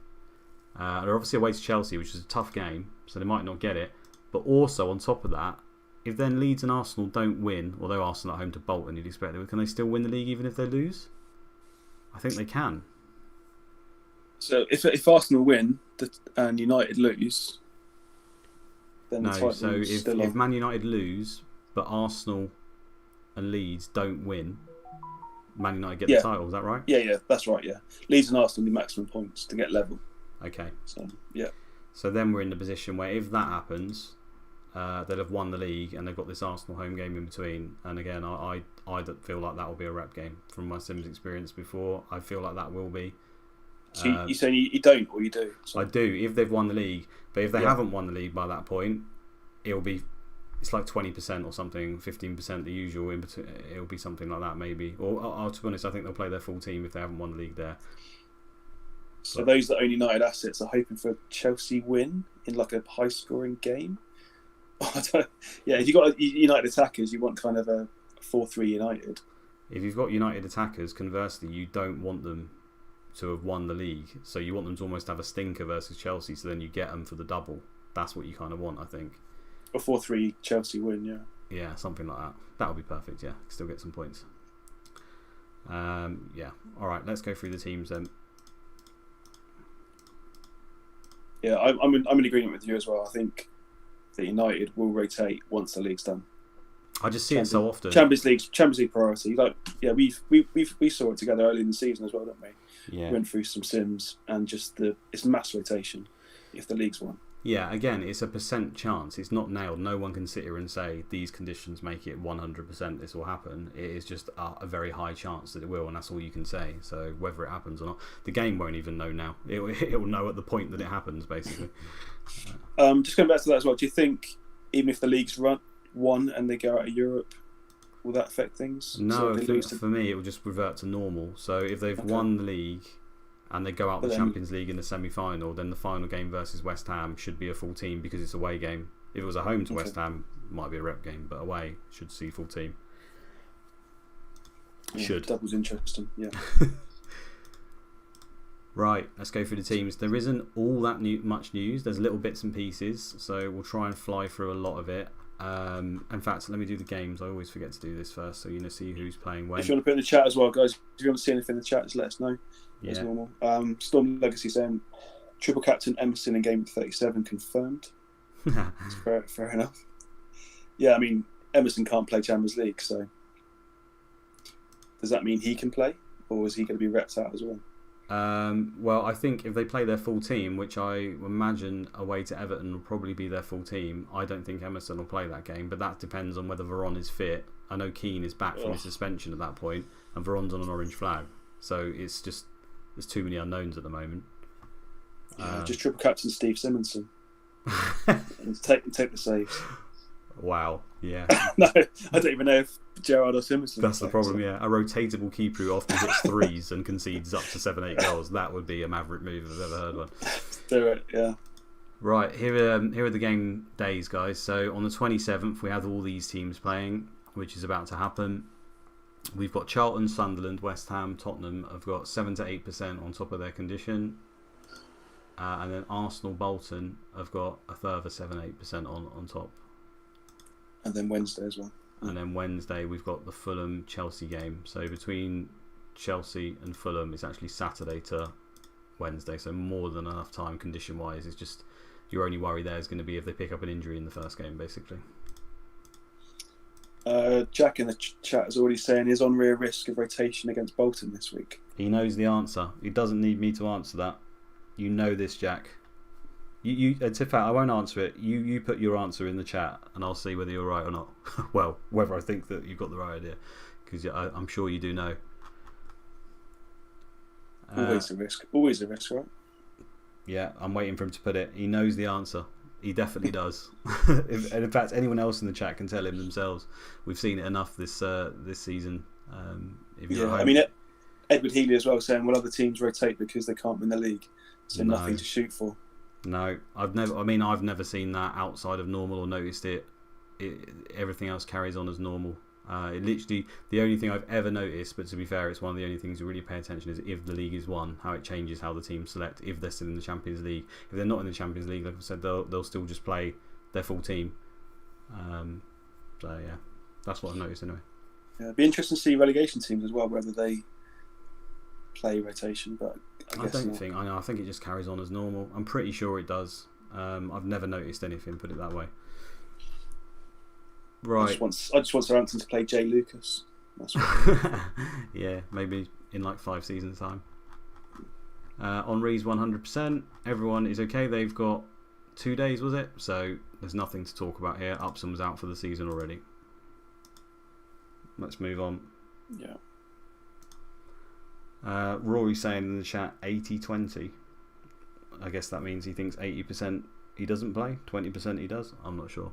They're obviously away to Chelsea, which is a tough game, so they might not get it. But also, on top of that, if then Leeds and Arsenal don't win, although Arsenal at home to Bolton, you'd expect them, can they still win the league even if they lose? I think they can. So if Arsenal win and United lose, then the title's so still on. If Man United lose, but Arsenal and Leeds don't win, Man United get the title, is that right? Yeah, that's right, yeah. Leeds and Arsenal need maximum points to get level. Okay. So, yeah. So then we're in the position where if that happens, they'll have won the league and they've got this Arsenal home game in between. And again, I don't feel like that will be a rep game. From my Sims experience before, I feel like that will be. So you say you don't, or you do? So. I do, if they've won the league. But if they haven't won the league by that point, it's like 20% or something, 15% the usual. In between, it'll be something like that maybe. Or to be honest, I think they'll play their full team if they haven't won the league there. So those that own United assets are hoping for a Chelsea win in like a high-scoring game. If you've got United attackers, you want kind of a 4-3 United. If you've got United attackers, conversely, you don't want them to have won the league. So you want them to almost have a stinker versus Chelsea, so then you get them for the double. That's what you kind of want, I think. A 4-3 Chelsea win, yeah. Yeah, something like that. That would be perfect, yeah. Still get some points. Yeah. All right, let's go through the teams then. Yeah, I'm in agreement with you as well. I think that United will rotate once the league's done. I just see it so often. Champions League priority. We saw it together early in the season as well, didn't we? Yeah. Went through some Sims and just it's mass rotation if the league's won. Yeah, again, it's a percent chance. It's not nailed. No one can sit here and say these conditions make it 100% this will happen. It is just a very high chance that it will, and that's all you can say. So whether it happens or not, the game won't even know now. It will know at the point that it happens, basically. Just going back to that as well, do you think even if the league's won and they go out of Europe, will that affect things? No, for me it will just revert to normal. So if they've won the league and they go out the Champions League in the semi-final, then the final game versus West Ham should be a full team because it's a away game. If it was a home to West Ham, it might be a rep game, but away should see full team. Should. That was interesting, yeah. Right, let's go through the teams. There isn't all that much news. There's little bits and pieces, so we'll try and fly through a lot of it. In fact, let me do the games. I always forget to do this first, so see who's playing when. If you want to put in the chat as well, guys, if you want to see anything in the chat, just let us know. As normal. Storm Legacy saying triple captain Emerson in Gameweek 37 confirmed. Fair enough. Yeah, I mean Emerson can't play Champions League, so does that mean he can play, or is he going to be repped out as well? Well, I think if they play their full team, which I imagine away to Everton will probably be their full team, I don't think Emerson will play that game, but that depends on whether Veron is fit. I know Keane is back from his suspension at that point, and Veron's on an orange flag, so it's just there's too many unknowns at the moment. Just triple captain Steve Simonson and take the saves. Wow, yeah. No, I don't even know if Gerrard or Simonson. That's the problem, yeah. A rotatable keeper who often hits threes and concedes up to 7-8 goals. That would be a maverick move if I've ever heard one. Do it, yeah. Right, here are the game days, guys. So on the 27th, we have all these teams playing, which is about to happen. We've got Charlton, Sunderland, West Ham, Tottenham have got 7 to 8% on top of their condition. And then Arsenal, Bolton have got a further 7-8% on top. And then Wednesday as well. And then Wednesday we've got the Fulham-Chelsea game. So between Chelsea and Fulham, it's actually Saturday to Wednesday. So more than enough time condition-wise. It's just your only worry there is going to be if they pick up an injury in the first game, basically. Jack in the chat is already saying he's on rear risk of rotation against Bolton this week. He knows the answer. He doesn't need me to answer that. You know this, Jack. In fact, I won't answer it. You put your answer in the chat, and I'll see whether you're right or not. Well, whether I think that you've got the right idea, because I'm sure you do know. Always a risk. Always a risk, right? Yeah, I'm waiting for him to put it. He knows the answer. He definitely does. And in fact, anyone else in the chat can tell him themselves. We've seen it enough this season. I mean, Edward Healy as well saying, "Will other teams rotate because they can't win the league? So nothing to shoot for." No, I've never seen that outside of normal or noticed it. Everything else carries on as normal. Literally, the only thing I've ever noticed, but to be fair, it's one of the only things you really pay attention is if the league is won, how it changes how the teams select. If they're still in the Champions League, if they're not in the Champions League, like I said, they'll still just play their full team. So yeah, that's what I've noticed anyway. Yeah, it'd be interesting to see relegation teams as well, whether they play rotation, but I think it just carries on as normal. I'm pretty sure it does. I've never noticed anything, put it that way. Right. I just want Southampton to play Jay Lucas. That's what yeah, maybe in like 5 seasons time. Henri's 100%. Everyone is okay. They've got 2 days, was it? So there's nothing to talk about here. Upson was out for the season already. Let's move on. Yeah. Rory saying in the chat 80-20. I guess that means he thinks 80% he doesn't play, 20% he does. I'm not sure.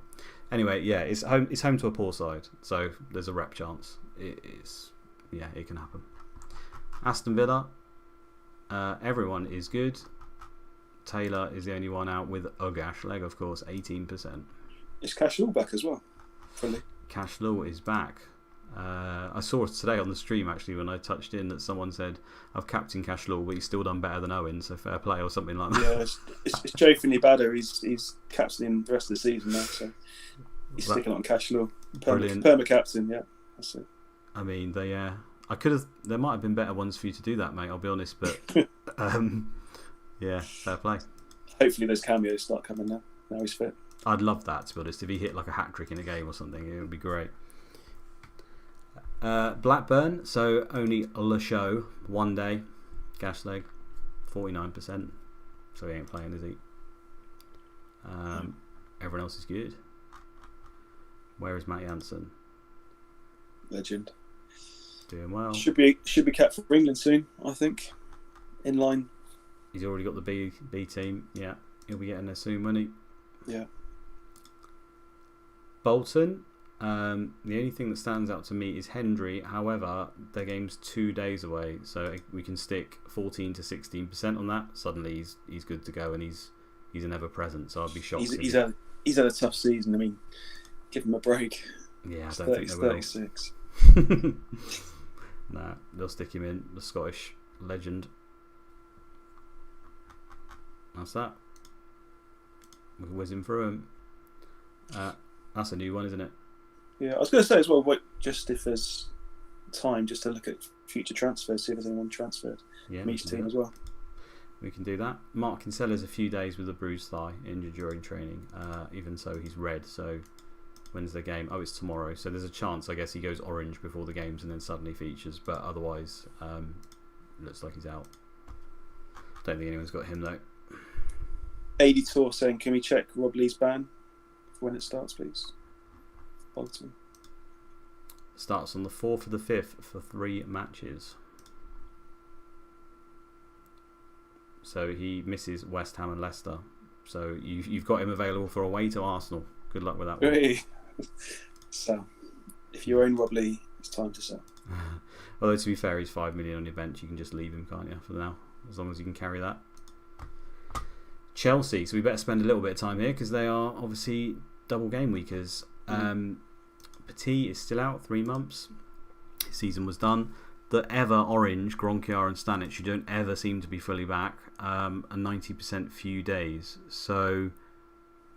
Anyway, yeah, it's home to a poor side, so there's a rep chance. It can happen. Aston Villa, everyone is good. Taylor is the only one out with a gash leg, of course, 18%. Is Cash Law back as well? Fully. Cash Law is back. I saw it today on the stream actually when I touched in that someone said I've captained Cash Law but he's still done better than Owen, so fair play or something like that. Yeah, it's jovially better. He's captaining the rest of the season now, so he's sticking on Cash Law. Perma captain, yeah, that's it. I mean, there might have been better ones for you to do that, mate, I'll be honest, but yeah, fair play. Hopefully those cameos start coming now he's fit. I'd love that, to be honest. If he hit like a hat trick in a game or something, it would be great. Blackburn, so only Le Show, 1 day, gash leg, 49%. So he ain't playing, is he? Everyone else is good. Where is Matt Jansen? Legend. Doing well. Should be capped for England soon, I think. In line. He's already got the B team. Yeah, he'll be getting there soon, won't he? Yeah. Bolton, The only thing that stands out to me is Hendry. However, their game's 2 days away, so we can stick 14 to 16% on that. Suddenly, he's good to go, and he's an ever present. So I'd be shocked. He's had a tough season. I mean, give him a break. Yeah, I don't think they will. 36. Nah, they'll stick him in. The Scottish legend. That's that. We can whiz him through him. That's a new one, isn't it? Yeah, I was going to say as well, just if there's time, just to look at future transfers, see if there's anyone transferred from each team as well. We can do that. Mark Kinsella's a few days with a bruised thigh, injured during training. Even so, he's red. So when's the game? Oh, it's tomorrow. So there's a chance, I guess, he goes orange before the games and then suddenly features. But otherwise, looks like he's out. Don't think anyone's got him though. AD Tour saying, can we check Rob Lee's ban for when it starts, please? Bolton. Starts on the 4th of the 5th for 3 matches. So he misses West Ham and Leicester. So you've got him available for away to Arsenal. Good luck with that one. Hey. So, if you own Rob Lee, it's time to sell. Although to be fair, he's 5 million on your bench. You can just leave him, can't you, for now? As long as you can carry that. Chelsea. So we better spend a little bit of time here because they are obviously double game weekers. Petit is still out, 3 months. His season was done. The ever orange Gronkiar and Stanic, who don't ever seem to be fully back, a 90% few days. So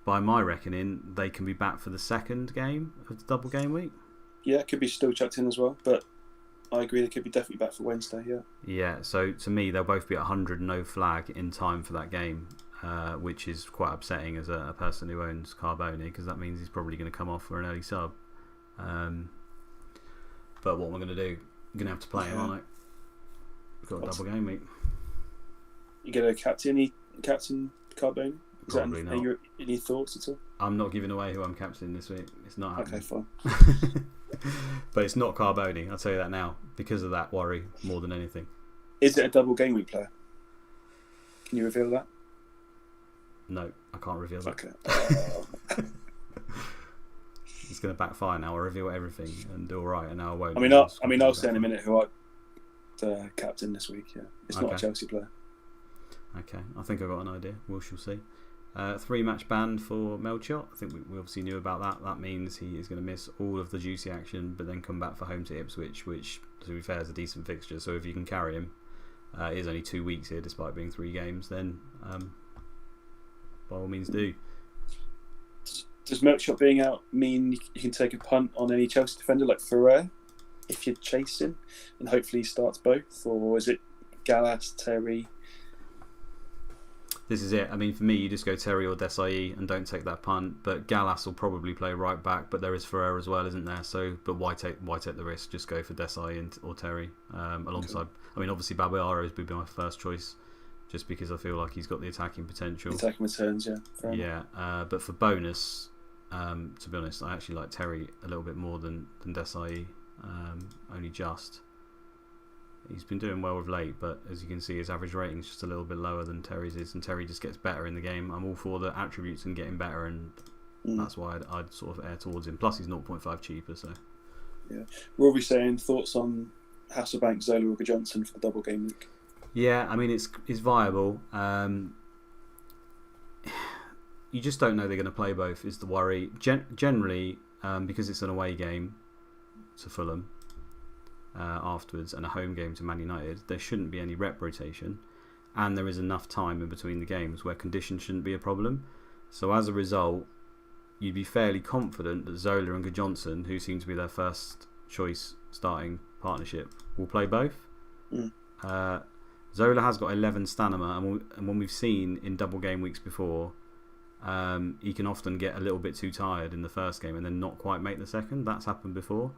by my reckoning, they can be back for the second game of the double game week. Yeah, it could be still chucked in as well, but I agree they could be definitely back for Wednesday. Yeah. So to me, they'll both be at 100 no flag in time for that game. Which is quite upsetting as a person who owns Carboni, because that means he's probably going to come off for an early sub. But what am I going to do? I'm going to have to play him, aren't I? We've got a double game week. You get a captain Carboni? Probably not. Any thoughts at all? I'm not giving away who I'm captaining this week. It's not happening. Okay, fine. But it's not Carboni, I'll tell you that now, because of that worry more than anything. Is it a double game week player? Can you reveal that? No, I can't reveal that. Okay. It's going to backfire now. I'll reveal everything and do all right, and now I won't. I'll say in a minute who I captain this week. Yeah, it's not a Chelsea player. Okay, I think I've got an idea. We shall see. 3-match ban for Melchiot. I think we obviously knew about that. That means he is going to miss all of the juicy action, but then come back for home to Ipswich, which, to be fair, is a decent fixture. So if you can carry him, it is only 2 weeks here, despite being 3 games. Then by all means do. Does Melchiot being out mean you can take a punt on any Chelsea defender like Ferrer if you're chasing, and hopefully he starts both, or is it Gallas, Terry? This is it. I mean, for me, you just go Terry or Desai and don't take that punt. But Gallas will probably play right back, but there is Ferrer as well, isn't there? So, but why take the risk? Just go for Desai or Terry alongside. Okay. I mean, obviously Babayaro would be my first choice, just because I feel like he's got the attacking potential. Attacking returns, yeah. Yeah, but for bonus, to be honest, I actually like Terry a little bit more than Desai. Only just. He's been doing well of late, but as you can see, his average rating is just a little bit lower than Terry's is, and Terry just gets better in the game. I'm all for the attributes and getting better, and that's why I'd sort of err towards him. Plus, he's 0.5 cheaper, so. Yeah. Rory saying thoughts on Hasselbank, Zola, or Johnson for the double game week? Yeah, I mean, it's viable. You just don't know they're going to play both, is the worry. Generally, because it's an away game to Fulham, afterwards, and a home game to Man United, there shouldn't be any rep rotation, and there is enough time in between the games where conditions shouldn't be a problem. So as a result, you'd be fairly confident that Zola and Johnson, who seem to be their first choice starting partnership, will play both. Zola has got 11 stamina, and when we've seen in double game weeks before, he can often get a little bit too tired in the first game and then not quite make the second. That's happened before.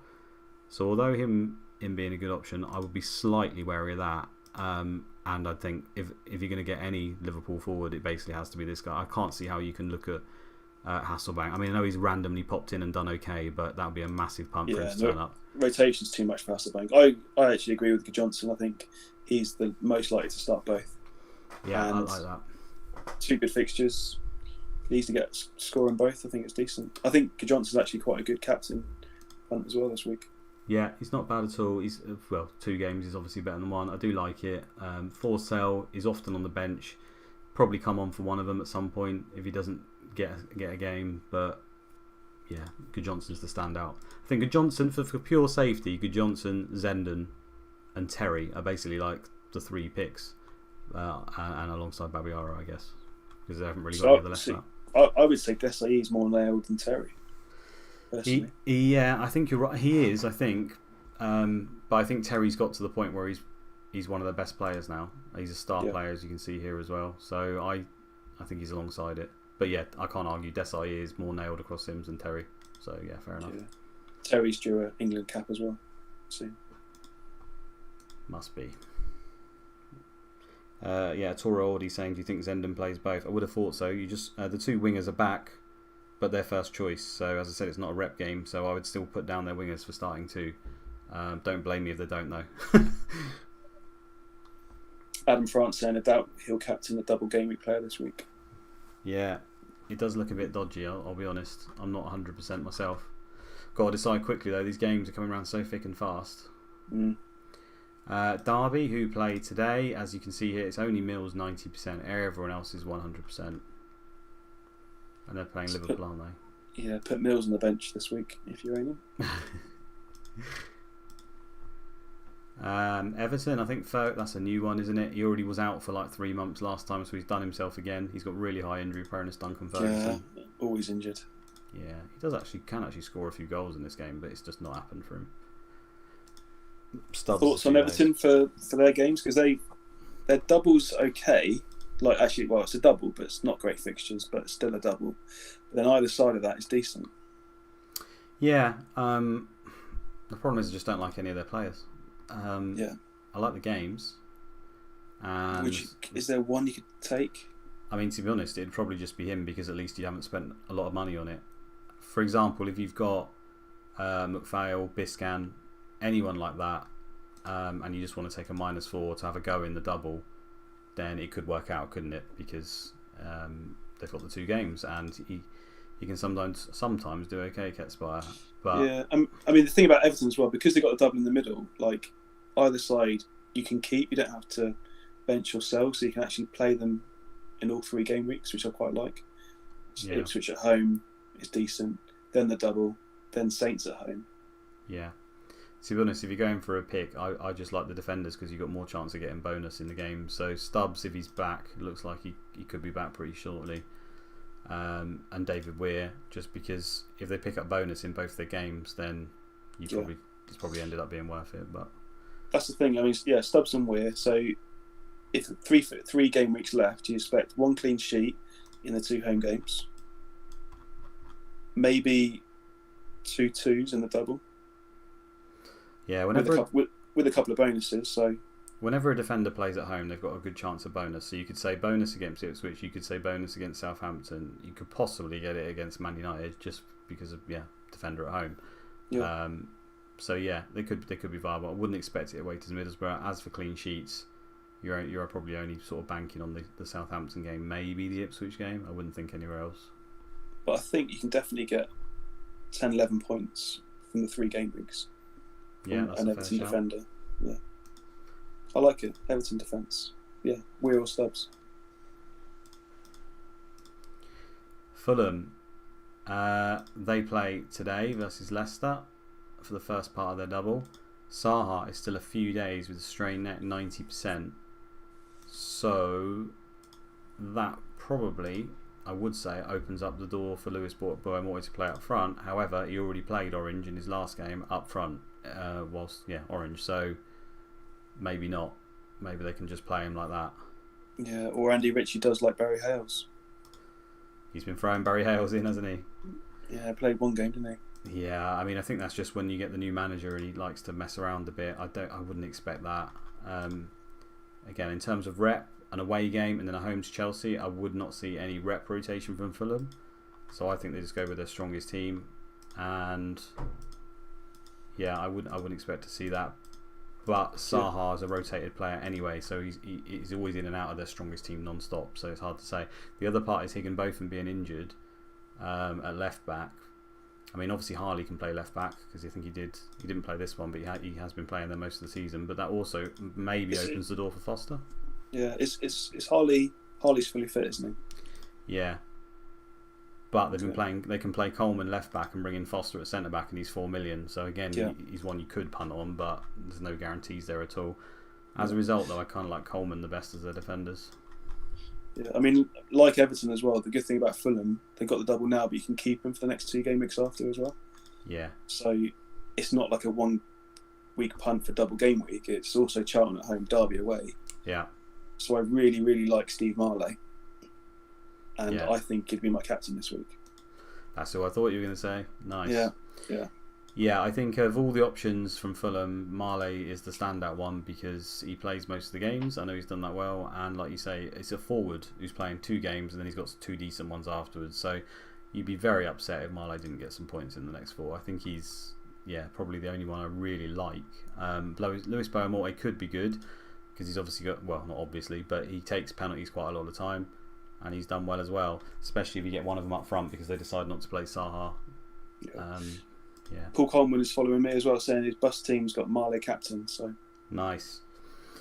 So although him being a good option, I would be slightly wary of that. And I think if you're going to get any Liverpool forward, it basically has to be this guy. I can't see how you can look at Hasselbank. I mean, I know he's randomly popped in and done okay, but that would be a massive punt for him to turn up. Rotation's too much for Hasselbank. I actually agree with Johnson. I think he's the most likely to start both. Yeah, I like that. 2 good fixtures. He needs to get scoring both. I think it's decent. I think Johnson's actually quite a good captain front as well this week. Yeah, he's not bad at all. He's 2 games is obviously better than 1. I do like it. Forsell is often on the bench. Probably come on for one of them at some point if he doesn't get a game. But yeah, Goodjohnson's the standout. I think Goodjohnson for pure safety. Goodjohnson, Zenden, and Terry are basically like the 3 picks, and alongside Babiara, I guess, because they haven't really got any other left out. I would say Desai is more nailed than Terry. Yeah, I think you're right. He is, I think. But I think Terry's got to the point where he's one of the best players now. He's a star player, as you can see here as well. So I think he's alongside it. But yeah, I can't argue. Desai is more nailed across Sims than Terry. So yeah, fair enough. Yeah. Terry's due an England cap as well. Must be. Toro already saying, do you think Zenden plays both? I would have thought so. You just the 2 wingers are back, but they're first choice. So as I said, it's not a rep game. So I would still put down their wingers for starting 2. Don't blame me if they don't though. Adam France saying, I doubt he'll captain the double game week player this week. Yeah, it does look a bit dodgy. I'll be honest. I'm not 100% myself. Got to decide quickly though. These games are coming around so thick and fast. Derby, who played today, as you can see here, it's only Mills 90%. Everyone else is 100%. And they're playing Liverpool, aren't they? Yeah, put Mills on the bench this week if you own him. Everton, I think that's a new one, isn't it? He already was out for like 3 months last time, so he's done himself again. He's got really high injury proneness, Duncan Ferguson. Yeah, always injured. Yeah, he can actually score a few goals in this game, but it's just not happened for him. Thoughts on Everton for their games, because their double's okay. Like actually, well, it's a double, but it's not great fixtures, but it's still a double. But then either side of that is decent. Yeah, the problem is I just don't like any of their players. I like the games. And is there one you could take? I mean, to be honest, it'd probably just be him, because at least you haven't spent a lot of money on it. For example, if you've got McPhail, Biscan, anyone like that, and you just want to take a -4 to have a go in the double, then it could work out, couldn't it? Because they've got the 2 games, and he can sometimes do okay, Ketspire. But yeah, I mean the thing about Everton as well, because they've got a double in the middle, like either side you can keep. You don't have to bench or sell, so you can actually play them in all 3 game weeks, which I quite like. Yeah. Ipswich at home is decent, then the double, then Saints at home. Yeah. To be honest, if you're going for a pick, I just like the defenders, because you've got more chance of getting bonus in the game. So Stubbs, if he's back, it looks like he could be back pretty shortly. And David Weir, just because if they pick up bonus in both their games, then it's probably ended up being worth it. But that's the thing. I mean, yeah, Stubbs and Weir. So if 3 game weeks left, you expect 1 clean sheet in the 2 home games, maybe 2 2s in the double. Yeah, with a couple of bonuses. So whenever a defender plays at home, they've got a good chance of bonus. So you could say bonus against Ipswich, you could say bonus against Southampton, you could possibly get it against Man United just because of defender at home. Yeah. So yeah, they could be viable. I wouldn't expect it away to Middlesbrough. As for clean sheets, you're probably only sort of banking on the Southampton game, maybe the Ipswich game. I wouldn't think anywhere else. But I think you can definitely get 10, 11 points from the 3 game weeks. Yeah, that's an Everton defender. Yeah, I like it. Everton defence. Yeah, Weir or Stubbs. Fulham, they play today versus Leicester for the first part of their double. Saha is still a few days with a strained neck, 90%. So that probably, I would say, opens up the door for Lewis Bowen to play up front. However, he already played Orange in his last game up front. Orange, so maybe not. Maybe they can just play him like that. Yeah, or Andy Ritchie does like Barry Hales. He's been throwing Barry Hales in, hasn't he? Yeah, played 1 game, didn't he? Yeah, I mean, I think that's just when you get the new manager and he likes to mess around a bit. I wouldn't expect that. Again, in terms of rep, an away game and then a home to Chelsea, I would not see any rep rotation from Fulham. So I think they just go with their strongest team, and yeah, I wouldn't expect to see that. But Saha is a rotated player anyway, so he's always in and out of their strongest team non-stop, so it's hard to say. The other part is Higginbotham being injured at left back. I mean, obviously Harley can play left back because I think he didn't play this one, but he has been playing there most of the season. But that also maybe opens the door for Foster. Yeah, it's Harley. Harley's fully fit, isn't he? Yeah. But they've been playing. They can play Coleman left back and bring in Foster at centre back, and he's 4 million. So again, he's one you could punt on, but there's no guarantees there at all. As a result, though, I kind of like Coleman the best as their defenders. Yeah, I mean, like Everton as well. The good thing about Fulham, they've got the double now, but you can keep him for the next 2 game weeks after as well. Yeah. So it's not like a 1 week punt for double game week. It's also Charlton at home, Derby away. Yeah. So I really, really like Steve Marley. And I think he'd be my captain this week. That's what I thought you were going to say. Nice. Yeah. Yeah, I think of all the options from Fulham, Marley is the standout one because he plays most of the games. I know he's done that well. And like you say, it's a forward who's playing 2 games and then he's got 2 decent ones afterwards. So you'd be very upset if Marley didn't get some points in the next 4. I think he's, probably the only one I really like. Lewis Boamorte could be good because he's obviously got, well, not obviously, but he takes penalties quite a lot of the time. And he's done well as well, especially if you get one of them up front because they decide not to play Saha. Paul Coleman is following me as well, saying his bus team's got Marley captain. So nice.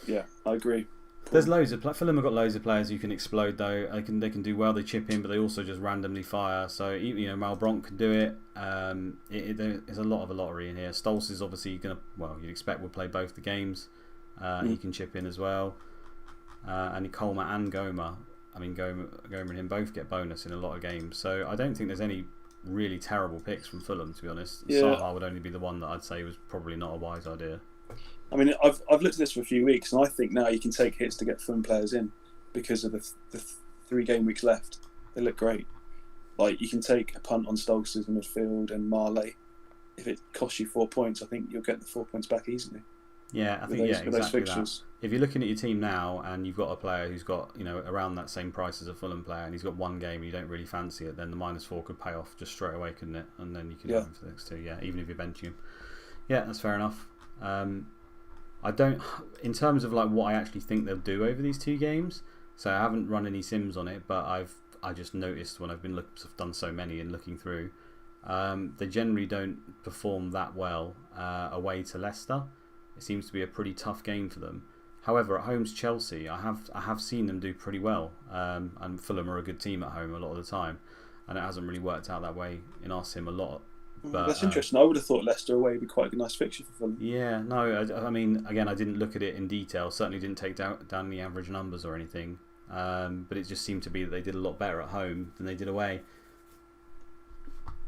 Yeah, I agree. There's loads of Fulham have got loads of players who can explode though. They can do well. They chip in, but they also just randomly fire. So Malbronk can do it. There's a lot of a lottery in here. Stolz is obviously gonna. Well, you'd expect will play both the games. He can chip in as well. And Coleman and Goma. I mean, Goma and him both get bonus in a lot of games. So I don't think there's any really terrible picks from Fulham, to be honest. Yeah. Saha would only be the one that I'd say was probably not a wise idea. I mean, I've looked at this for a few weeks, and I think now you can take hits to get Fulham players in because of the 3 game weeks left. They look great. Like, you can take a punt on Stolz in midfield and Marley. If it costs you 4 points, I think you'll get the 4 points back easily. Yeah, I think exactly that. If you're looking at your team now and you've got a player who's got around that same price as a Fulham player and he's got 1 game and you don't really fancy it, then the -4 could pay off just straight away, couldn't it? And then you could have him for the next 2. Yeah, even if you're benching him. Yeah, that's fair enough. I don't, in terms of like what I actually think they'll do over these 2 games. So I haven't run any sims on it, but I just noticed when I've done so many and looking through, they generally don't perform that well away to Leicester. It seems to be a pretty tough game for them. However, at home's Chelsea, I have seen them do pretty well. And Fulham are a good team at home a lot of the time, and it hasn't really worked out that way in our sim a lot. But that's interesting. I would have thought Leicester away would be quite a nice fixture for Fulham. Yeah, no, I mean, again, I didn't look at it in detail. Certainly didn't take down the average numbers or anything. But it just seemed to be that they did a lot better at home than they did away.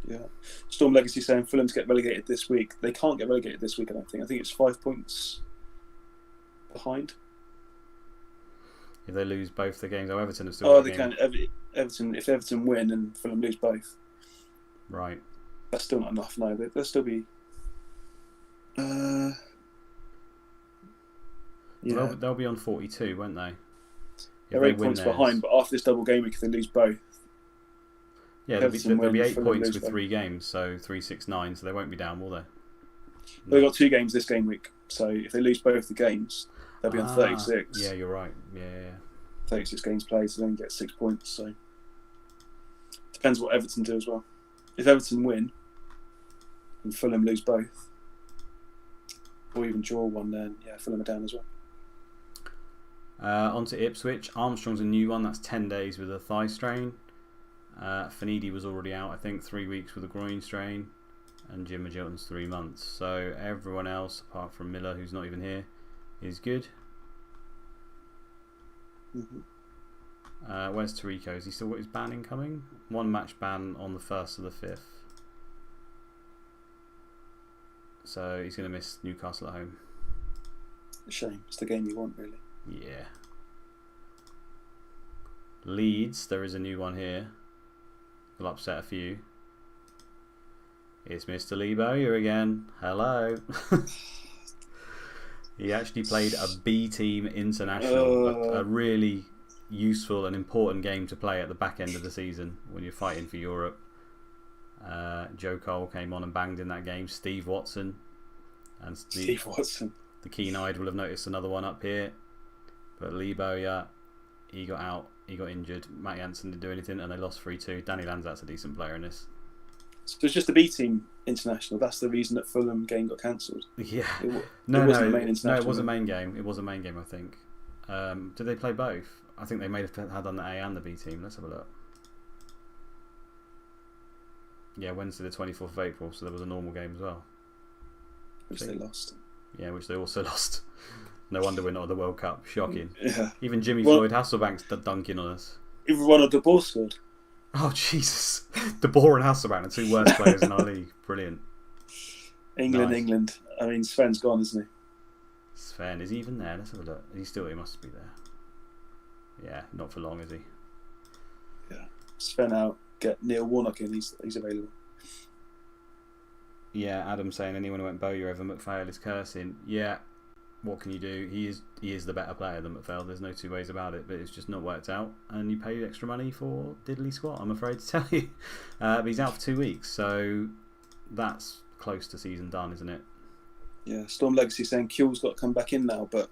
Yeah. Storm Legacy saying Fulham to get relegated this week. They can't get relegated this week, I don't think. I think it's 5 points behind. If they lose both the games, Everton have still got they can. Everton, if Everton win and Fulham lose both. Right. That's still not enough, no. They'll still be... They'll be on 42, won't they? They're 8 points behind, but after this double game week, if they lose both... Yeah, there'll be 8 points with 3 games, so 3, 6, 9, so they won't be down, will they? They've got 2 games this game week, so if they lose both the games, they'll be on 36. Yeah, you're right. Yeah. 36 games played, so they only get 6 points. So depends what Everton do as well. If Everton win and Fulham lose both, or even draw 1, then Fulham are down as well. On to Ipswich. Armstrong's a new one. That's 10 days with a thigh strain. Fanidi was already out, I think, 3 weeks with a groin strain, and Jim Magilton's 3 months. So everyone else, apart from Miller, who's not even here, is good. Where's Tarico? Has he still got his ban incoming? 1 match ban on the 1st of the 5th. So he's going to miss Newcastle at home. A shame. It's the game you want, really. Yeah. Leeds, there is a new one here. Will upset a few. It's Mr. Lee Bowyer again. Hello. He actually played a B team international, a really useful and important game to play at the back end of the season when you're fighting for Europe. Joe Cole came on and banged in that game. Steve Watson. The keen-eyed will have noticed another one up here. But Lee Bowyer, he got out. He got injured. Matt Jansen didn't do anything, and they lost 3-2. Danny Lanzat's a decent player in this. So it's just the B team international. That's the reason that Fulham game got cancelled. Yeah. No, it wasn't a main game. It was a main game, I think. Did they play both? I think they may have had done the A and the B team. Let's have a look. Yeah, Wednesday the 24th of April, so there was a normal game as well. Which they lost. Yeah, which they also lost. No wonder we're not at the World Cup. Shocking. Yeah. Even Floyd Hasselbank's dunking on us. Even Ronald De Boer scored. Oh, Jesus. De Boer and Hasselbank, the two worst players in our league. Brilliant. England. I mean, Sven's gone, isn't he? Sven, is he even there? Let's have a look. He must be there. Yeah, not for long, is he? Yeah. Sven out. Get Neil Warnock in. He's available. Yeah, Adam saying anyone who went Bowyer over McPhail is cursing. Yeah, what can you do? He is the better player than McPhail. There's no two ways about it. But it's just not worked out, and you pay extra money for diddly squat. I'm afraid to tell you. But he's out for 2 weeks, so that's close to season done, isn't it? Yeah, Storm Legacy saying Kuehl's got to come back in now, but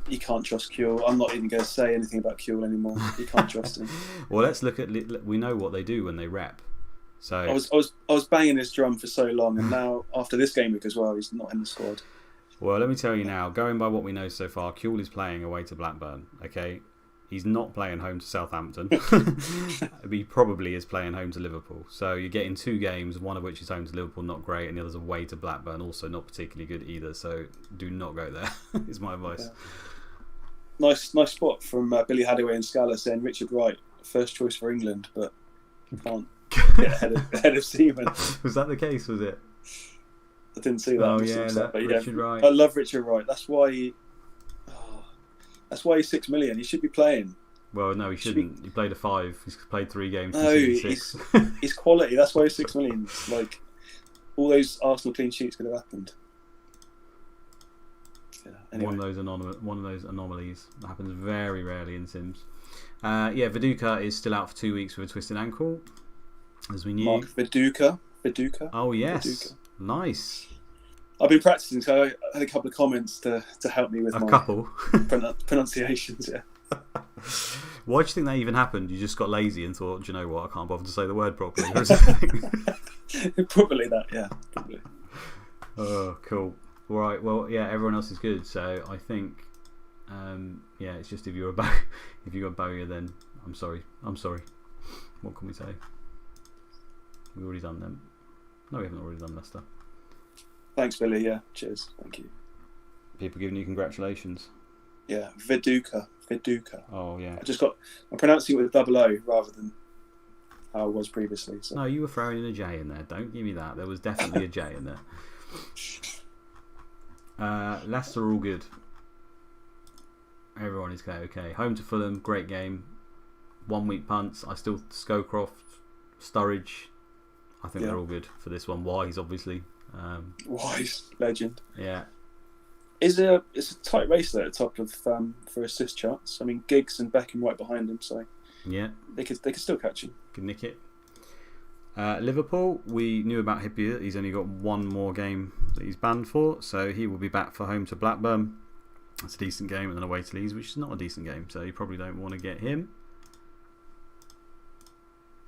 you can't trust Kuehl. I'm not even going to say anything about Kuehl anymore. You can't trust him. Well, let's look at. We know what they do when they rep. So I was banging his drum for so long, and now after this game week as well, he's not in the squad. Well, let me tell you now. Going by what we know so far, Kuehl is playing away to Blackburn. Okay, he's not playing home to Southampton. He probably is playing home to Liverpool. So you're getting 2 games, one of which is home to Liverpool, not great, and the other's away to Blackburn, also not particularly good either. So do not go there. Is my advice. Yeah. Nice spot from Billy Hadaway and Scala saying Richard Wright, first choice for England, but can't get ahead of Seaman. Was that the case? Was it? I didn't see that. Oh yeah, Richard Wright. I love Richard Wright. That's why he's 6 million. He should be playing. Well, no, he shouldn't. He played a 5. He's played 3 games. No, he's quality. That's why he's 6 million. Like all those Arsenal clean sheets could have happened. Yeah, anyway. One of those anomalies that happens very rarely in Sims. Viduka is still out for 2 weeks with a twisted ankle, as we knew. Mark Viduka. Oh yes, Viduka. Nice. I've been practicing, so I had a couple of comments to help me with my pronunciations. Yeah. Why do you think that even happened? You just got lazy and thought, do you know what? I can't bother to say the word properly. Probably that. Yeah. Probably. Oh, cool. All right. Well, yeah. Everyone else is good, so I think. It's just if you got Bowyer, then I'm sorry. What can we say? We've already done them. No, we haven't already done Leicester. Thanks, Billy. Yeah, cheers. Thank you. People giving you congratulations. Yeah, Viduka. Oh yeah. I'm pronouncing it with a double O rather than how I was previously. So. No, you were throwing in a J in there. Don't give me that. There was definitely a J in there. Leicester are all good. Everyone is okay. Home to Fulham, great game. 1 week punts. I still Scowcroft, Sturridge. I think they're all good for this one. Wise, obviously. Wise, legend. Yeah. It's a tight race there at the top of for assist charts. I mean, Giggs and Beckham right behind him, so yeah, they could still catch him. Could nick it. Liverpool, we knew about Hippier. He's only got 1 more game that he's banned for, so he will be back for home to Blackburn. That's a decent game, and then away to Leeds, which is not a decent game, so you probably don't want to get him.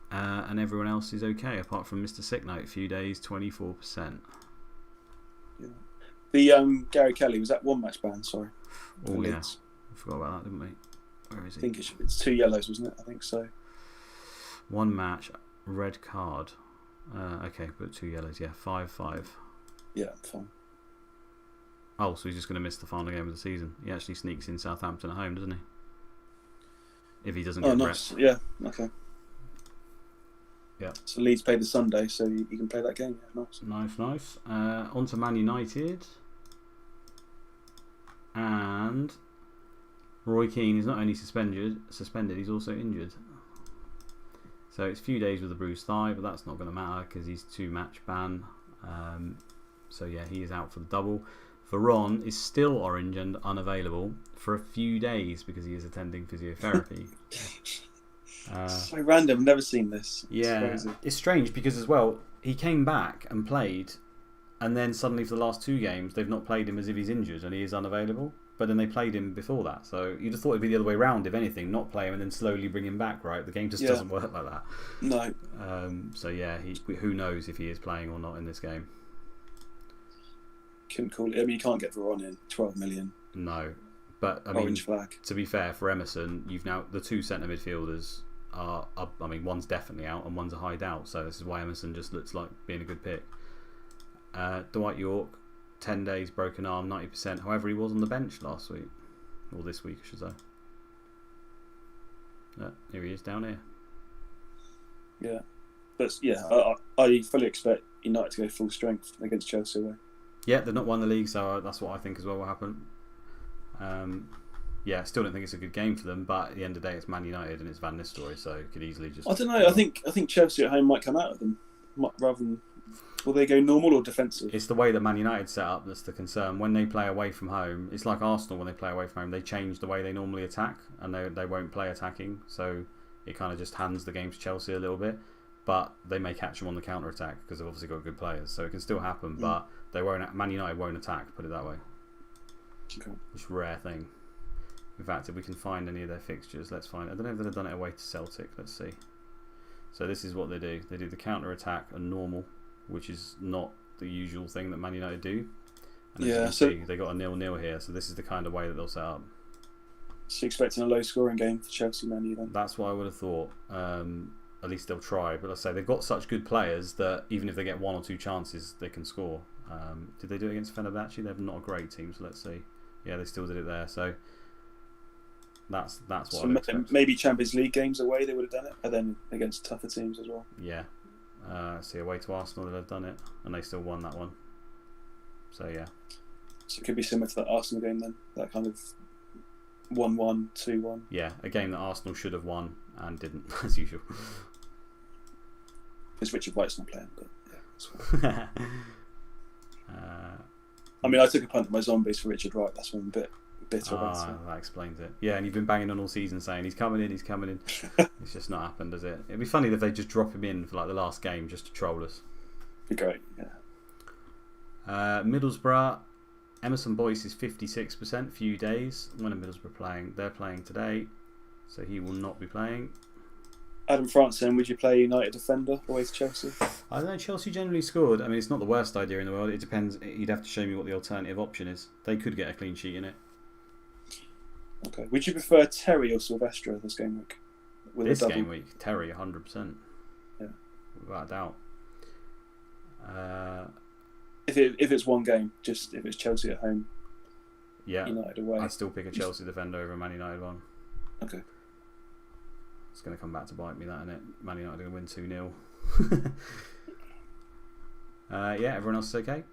And everyone else is okay, apart from Mr. Sicknote. Few days, 24%. Yeah. The Gary Kelly, was that 1 match ban? Sorry. Oh yeah, we forgot about that, didn't we? Where is he? I think it's 2 yellows, wasn't it? I think so. 1 match, red card. Okay, but 2 yellows. Yeah, 5-5. Yeah, fine. Oh, so he's just going to miss the final game of the season. He actually sneaks in Southampton at home, doesn't he? If he doesn't get nice. Yeah, okay. Yeah. So Leeds play the Sunday, so you can play that game. Yeah, nice. On to Man United. And Roy Keane is not only suspended, he's also injured. So it's a few days with a bruised thigh, but that's not going to matter because he's 2 match ban. So yeah, he is out for the double. Veron is still orange and unavailable for a few days because he is attending physiotherapy. So random, never seen this. Yeah, it's strange because as well he came back and played and then suddenly for the last 2 games they've not played him as if he's injured and he is unavailable. But then they played him before that, so you'd have thought it'd be the other way around. If anything, not play him and then slowly bring him back. Right, the game just doesn't work like that. No. So yeah, who knows if he is playing or not in this game? Couldn't call it. I mean, you can't get Veron in 12 million. No, but I Orange flag. To be fair, for Emerson, you've now the 2 centre midfielders are. I mean, one's definitely out and one's a high doubt. So this is why Emerson just looks like being a good pick. Dwight York, 10 days, broken arm, 90%. However, he was on the bench last week, or this week, I should say. Here he is down here. Yeah, but yeah, I fully expect United to go full strength against Chelsea away. Yeah, they've not won the league, so that's what I think as well will happen. Yeah, still don't think it's a good game for them, but at the end of the day, it's Man United and it's Van Nistelrooy, so it could easily just. I don't know. I think Chelsea at home might come out of them rather than. Will they go normal or defensive? It's the way that Man United set up that's the concern. When they play away from home, it's like Arsenal when they play away from home. They change the way they normally attack, and they won't play attacking. So it kind of just hands the game to Chelsea a little bit. But they may catch them on the counter attack because they've obviously got good players. So it can still happen, but they won't. Man United won't attack. Put it that way. Okay. It's a rare thing. In fact, if we can find any of their fixtures, let's find. I don't know if they've done it away to Celtic. Let's see. So this is what they do. They do the counter attack and normal, which is not the usual thing that Man United do. And as you can see, they got a 0-0 here, so this is the kind of way that they'll set up. So you're expecting a low-scoring game for Chelsea, Man U then? That's what I would have thought. At least they'll try. But I say they've got such good players that even if they get 1 or 2 chances, they can score. Did they do it against Fenerbahce? They're not a great team, so let's see. Yeah, they still did it there. So that's what so maybe Champions League games away they would have done it, and then against tougher teams as well. Yeah. See, away to Arsenal, they've done it, and they still won that one. So yeah. So it could be similar to that Arsenal game then, that kind of 1-1, 2-1. Yeah, a game that Arsenal should have won and didn't, as usual. Because Richard White's not playing, but yeah. I mean, I took a punt at my zombies for Richard Wright. That's one I'm a bit bitter about. So. That explains it. Yeah, and you've been banging on all season saying he's coming in. It's just not happened, does it? It'd be funny if they just drop him in for like the last game just to troll us. Be great, yeah. Middlesbrough, Emerson Boyce is 56%, few days. When are Middlesbrough playing? They're playing today, so he will not be playing. Adam Franson, would you play United defender away to Chelsea? I don't know, Chelsea generally scored. I mean, it's not the worst idea in the world. It depends. You'd have to show me what the alternative option is. They could get a clean sheet in it. Okay. Would you prefer Terry or Silvestre this game week? This game week, Terry, 100%. Yeah. Without a doubt. If it's one game, just if it's Chelsea at home, United away. I'd still pick a Chelsea defender over a Man United one. Okay. It's going to come back to bite me, that, isn't it? Man United are going to win 2-0. Yeah, everyone else is okay?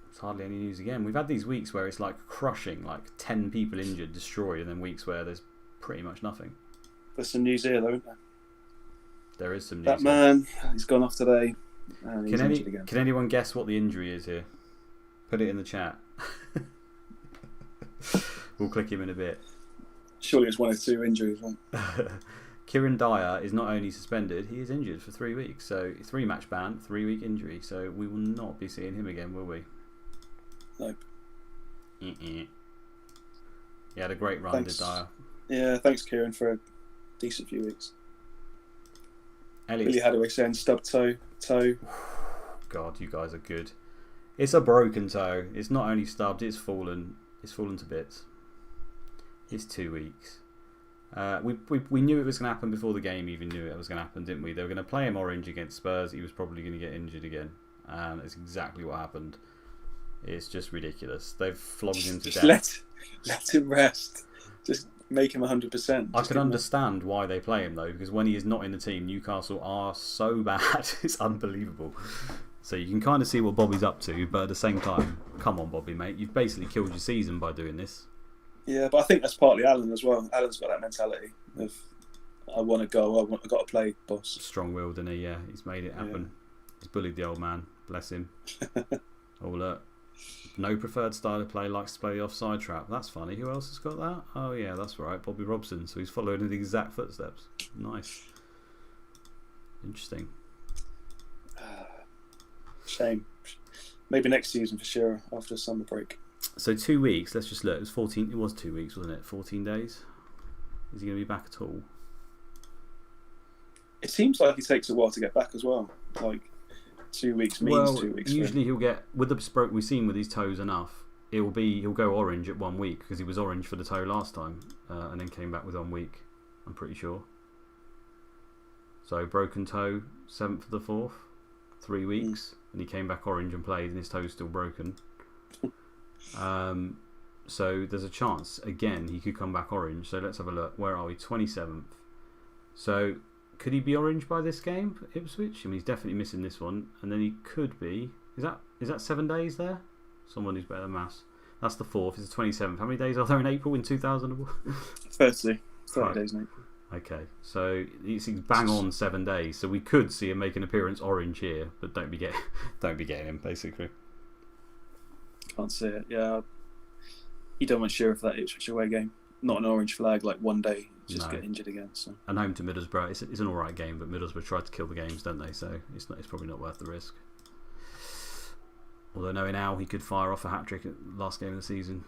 There's hardly any news again. We've had these weeks where it's like crushing, like 10 people injured, destroyed, and then weeks where there's pretty much nothing. There's some news here, though, isn't there? There is some news. That man, he's gone off today. And he's injured again. Can anyone guess what the injury is here? Put it in the chat. We'll click him in a bit. Surely it's 1 or 2 injuries, right? Kieran Dyer is not only suspended, he is injured for 3 weeks. So 3-match ban, 3-week injury. So we will not be seeing him again, will we? Nope. He had a great run, did Dyer. Yeah, thanks Kieran for a decent few weeks. Elliot. Billy Hadaway saying stub toe. God, you guys are good. It's a broken toe. It's not only stubbed, it's fallen. It's fallen to bits. It's 2 weeks. We knew it was going to happen before the game even knew it was going to happen, didn't we? They were going to play him orange against Spurs. He was probably going to get injured again. And it's exactly what happened. It's just ridiculous. They've flogged him to death. Let him rest. Just make him 100%. I can understand why they play him, though, because when he is not in the team, Newcastle are so bad. It's unbelievable. So you can kind of see what Bobby's up to, but at the same time, come on, Bobby, mate. You've basically killed your season by doing this. Yeah, but I think that's partly Alan as well. Alan's got that mentality of, I want to go, I've got to play, boss. Strong-willed, isn't he? Yeah, he's made it happen. Yeah. He's bullied the old man. Bless him. Oh, look. No preferred style of play, likes to play the offside trap. That's funny. Who else has got that? Oh, yeah, that's right. Bobby Robson. So he's following in the exact footsteps. Nice. Interesting. Shame. Maybe next season for sure after summer break. So 2 weeks. Let's just look. It was 14. It was 2 weeks, wasn't it? 14 days. Is he going to be back at all? It seems like he takes a while to get back as well. Like 2 weeks means 2 weeks. Usually he'll get with the stroke we've seen with his toes enough. He'll go orange at 1 week because he was orange for the toe last time, and then came back with 1 week. I'm pretty sure. So broken toe, 7th of the 4th, 3 weeks, and he came back orange and played, and his toe's still broken. So there's a chance again he could come back orange. So let's have a look. Where are we? 27th. So could he be orange by this game, Ipswich? I mean, he's definitely missing this one, and then he could be. Is that 7 days there? Someone who's better than maths. That's the 4th. It's the 27th. How many days are there in April in 2000? 30 right. days in April. Okay, so he's bang on 7 days. So we could see him make an appearance orange here, but don't be getting him basically. Can't see it. Yeah, you don't want Shearer for that Ipswich away game. Not an orange flag. Like one day, just get injured again. So. And home to Middlesbrough, it's an all right game, but Middlesbrough tried to kill the games, don't they? So it's probably not worth the risk. Although knowing how he could fire off a hat-trick at the last game of the season.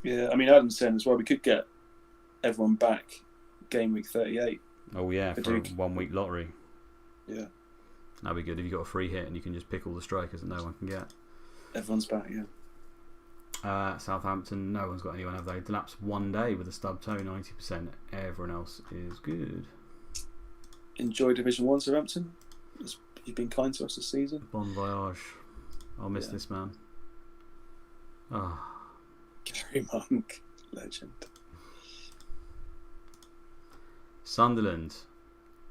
Yeah, I mean, Adam's saying as well, we could get everyone back Gameweek 38. Oh yeah, for a 1 week lottery. Yeah. That'd be good if you got a free hit and you can just pick all the strikers that no one can get. Everyone's back, yeah. Southampton, no one's got anyone, have they? Delapsed 1 day with a stub toe, 90%. Everyone else is good. Enjoy Division 1, Southampton. You've been kind to us this season. Bon voyage. I'll miss this man. Oh. Gary Monk, legend. Sunderland,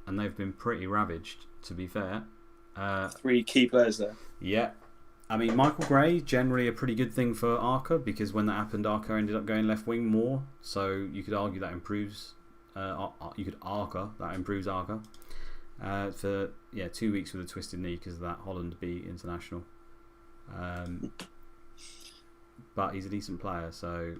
and they've been pretty ravaged, to be fair. 3 key players there. Yeah. I mean, Michael Gray, generally a pretty good thing for Arca, because when that happened, Arca ended up going left wing more. So you could argue that improves. That improves Arca. For 2 weeks with a twisted knee because of that Holland B international. But he's a decent player, so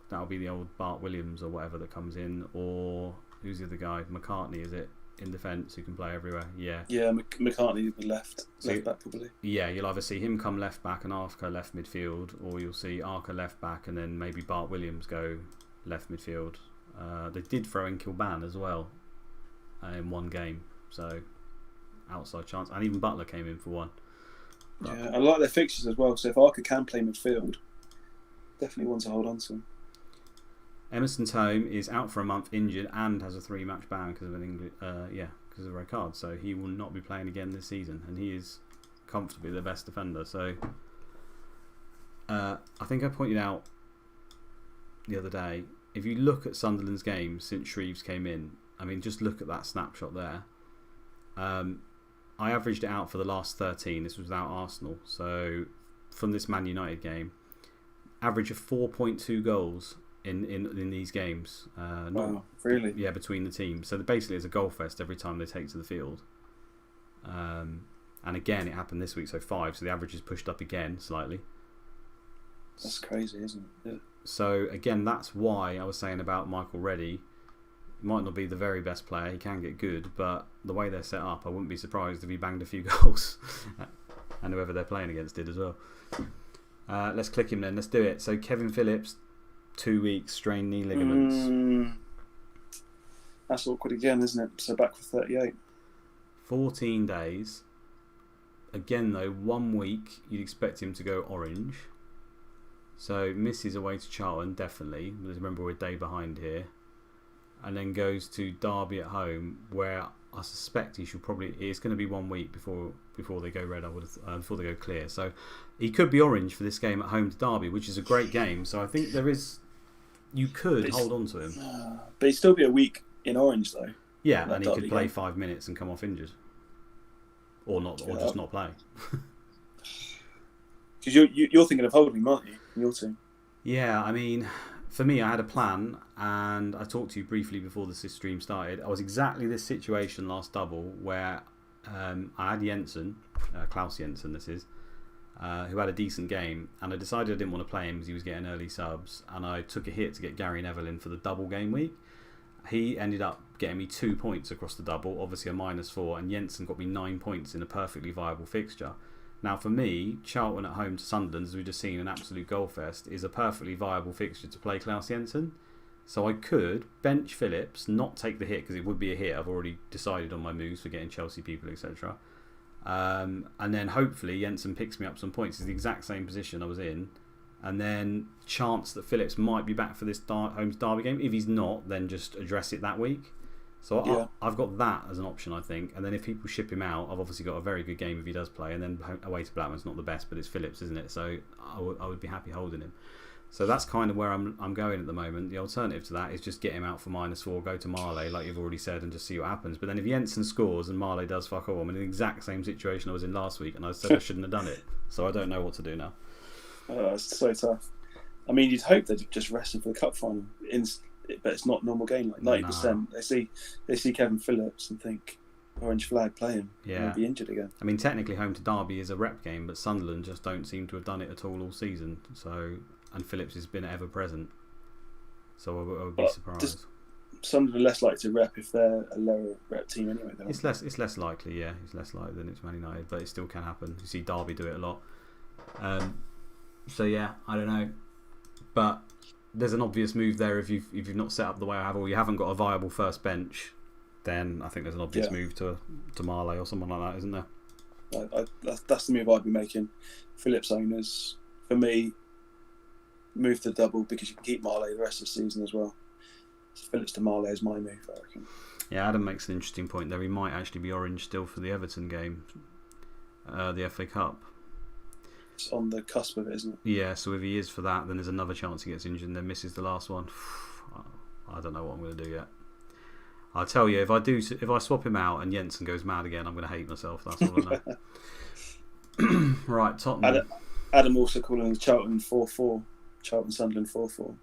that'll be the old Bart Williams or whatever that comes in, or who's the other guy? McCartney, is it? In defence, who can play everywhere. Yeah. Yeah, McCartney the left back probably. Yeah, you'll either see him come left back and Arca left midfield, or you'll see Arca left back and then maybe Bart Williams go left midfield. They did throw in Kilban as well in one game, so outside chance, and even Butler came in for one. But, yeah, I like their fixtures as well. So if Arca can play midfield, definitely one to hold on to. Emerson Tome is out for a month, injured, and has a 3-match ban because of a red card. So he will not be playing again this season, and he is comfortably the best defender. So I think I pointed out the other day, if you look at Sunderland's games since Shreves came in, I mean, just look at that snapshot there. I averaged it out for the last 13. This was without Arsenal. So from this Man United game, average of 4.2 goals in these games. Wow, really? Yeah, between the teams. So basically it's a goal fest every time they take to the field. And again, it happened this week, so 5. So the average is pushed up again slightly. That's crazy, isn't it? Yeah. So again, that's why I was saying about Michael Reddy. He might not be the very best player. He can get good, but the way they're set up, I wouldn't be surprised if he banged a few goals. And whoever they're playing against did as well. Let's click him then. Let's do it. So Kevin Phillips, 2 weeks, strained knee ligaments. That's awkward again, isn't it? So back for 38. 14 days. Again, though, 1 week, you'd expect him to go orange. So misses away to Charlton, definitely. Remember, we're a day behind here. And then goes to Derby at home, where I suspect it's going to be 1 week before they go red. Before they go clear. So he could be orange for this game at home to Derby, which is a great game. So I think you could hold on to him. But he'd still be a week in orange though. Yeah, and he could play 5 minutes and come off injured, or not, or just not play. Because you're thinking of holding him, aren't you? In your team. Yeah, I mean, for me, I had a plan, and I talked to you briefly before this stream started. I was exactly this situation last double where I had Jensen, Klaus Jensen, this is, who had a decent game, and I decided I didn't want to play him because he was getting early subs, and I took a hit to get Gary Neville in for the double game week. He ended up getting me 2 points across the double, obviously a -4, and Jensen got me 9 points in a perfectly viable fixture. Now, for me, Charlton at home to Sunderland, as we've just seen, an absolute goalfest, is a perfectly viable fixture to play Klaus Jensen. So I could bench Phillips, not take the hit because it would be a hit. I've already decided on my moves for getting Chelsea people, etc. And then hopefully Jensen picks me up some points. It's the exact same position I was in. And then chance that Phillips might be back for this home derby game. If he's not, then just address it that week. So I've got that as an option, I think. And then if people ship him out, I've obviously got a very good game if he does play. And then away to Blackburn's not the best, but it's Phillips, isn't it? So I would be happy holding him. So that's kind of where I'm going at the moment. The alternative to that is just get him out for -4, go to Marley, like you've already said, and just see what happens. But then if Jensen scores and Marley does fuck all, I'm in the exact same situation I was in last week, and I said I shouldn't have done it. So I don't know what to do now. Oh, it's so tough. I mean, you'd hope they'd just rest him for the cup final, but it's not a normal game. Like 90%, they see Kevin Phillips and think, orange flag, play him. Yeah, he'll be injured again. I mean, technically, home to Derby is a rep game, but Sunderland just don't seem to have done it at all season. So, and Phillips has been ever present. So I would be surprised. Sunderland less likely to rep if they're a lower rep team anyway. It's less likely, yeah. It's less likely than it's Man United, but it still can happen. You see Derby do it a lot. So yeah, I don't know, but there's an obvious move there if you've not set up the way I have, or you haven't got a viable first bench. Then I think there's an obvious move to Marley or someone like that, isn't there? That's the move I'd be making. Phillips owners, for me, move to double because you can keep Marley the rest of the season as well. So Phillips to Marley is my move, I reckon. Yeah, Adam makes an interesting point there. He might actually be orange still for the Everton game, the FA Cup. It's on the cusp of it, isn't it? Yeah, so if he is for that, then there's another chance he gets injured and then misses the last one. I don't know what I'm going to do yet. I'll tell you, if I swap him out and Jensen goes mad again, I'm going to hate myself. That's all I know. Right, Tottenham. Adam also calling the Charlton 4-4, Charlton Sunderland 4-4,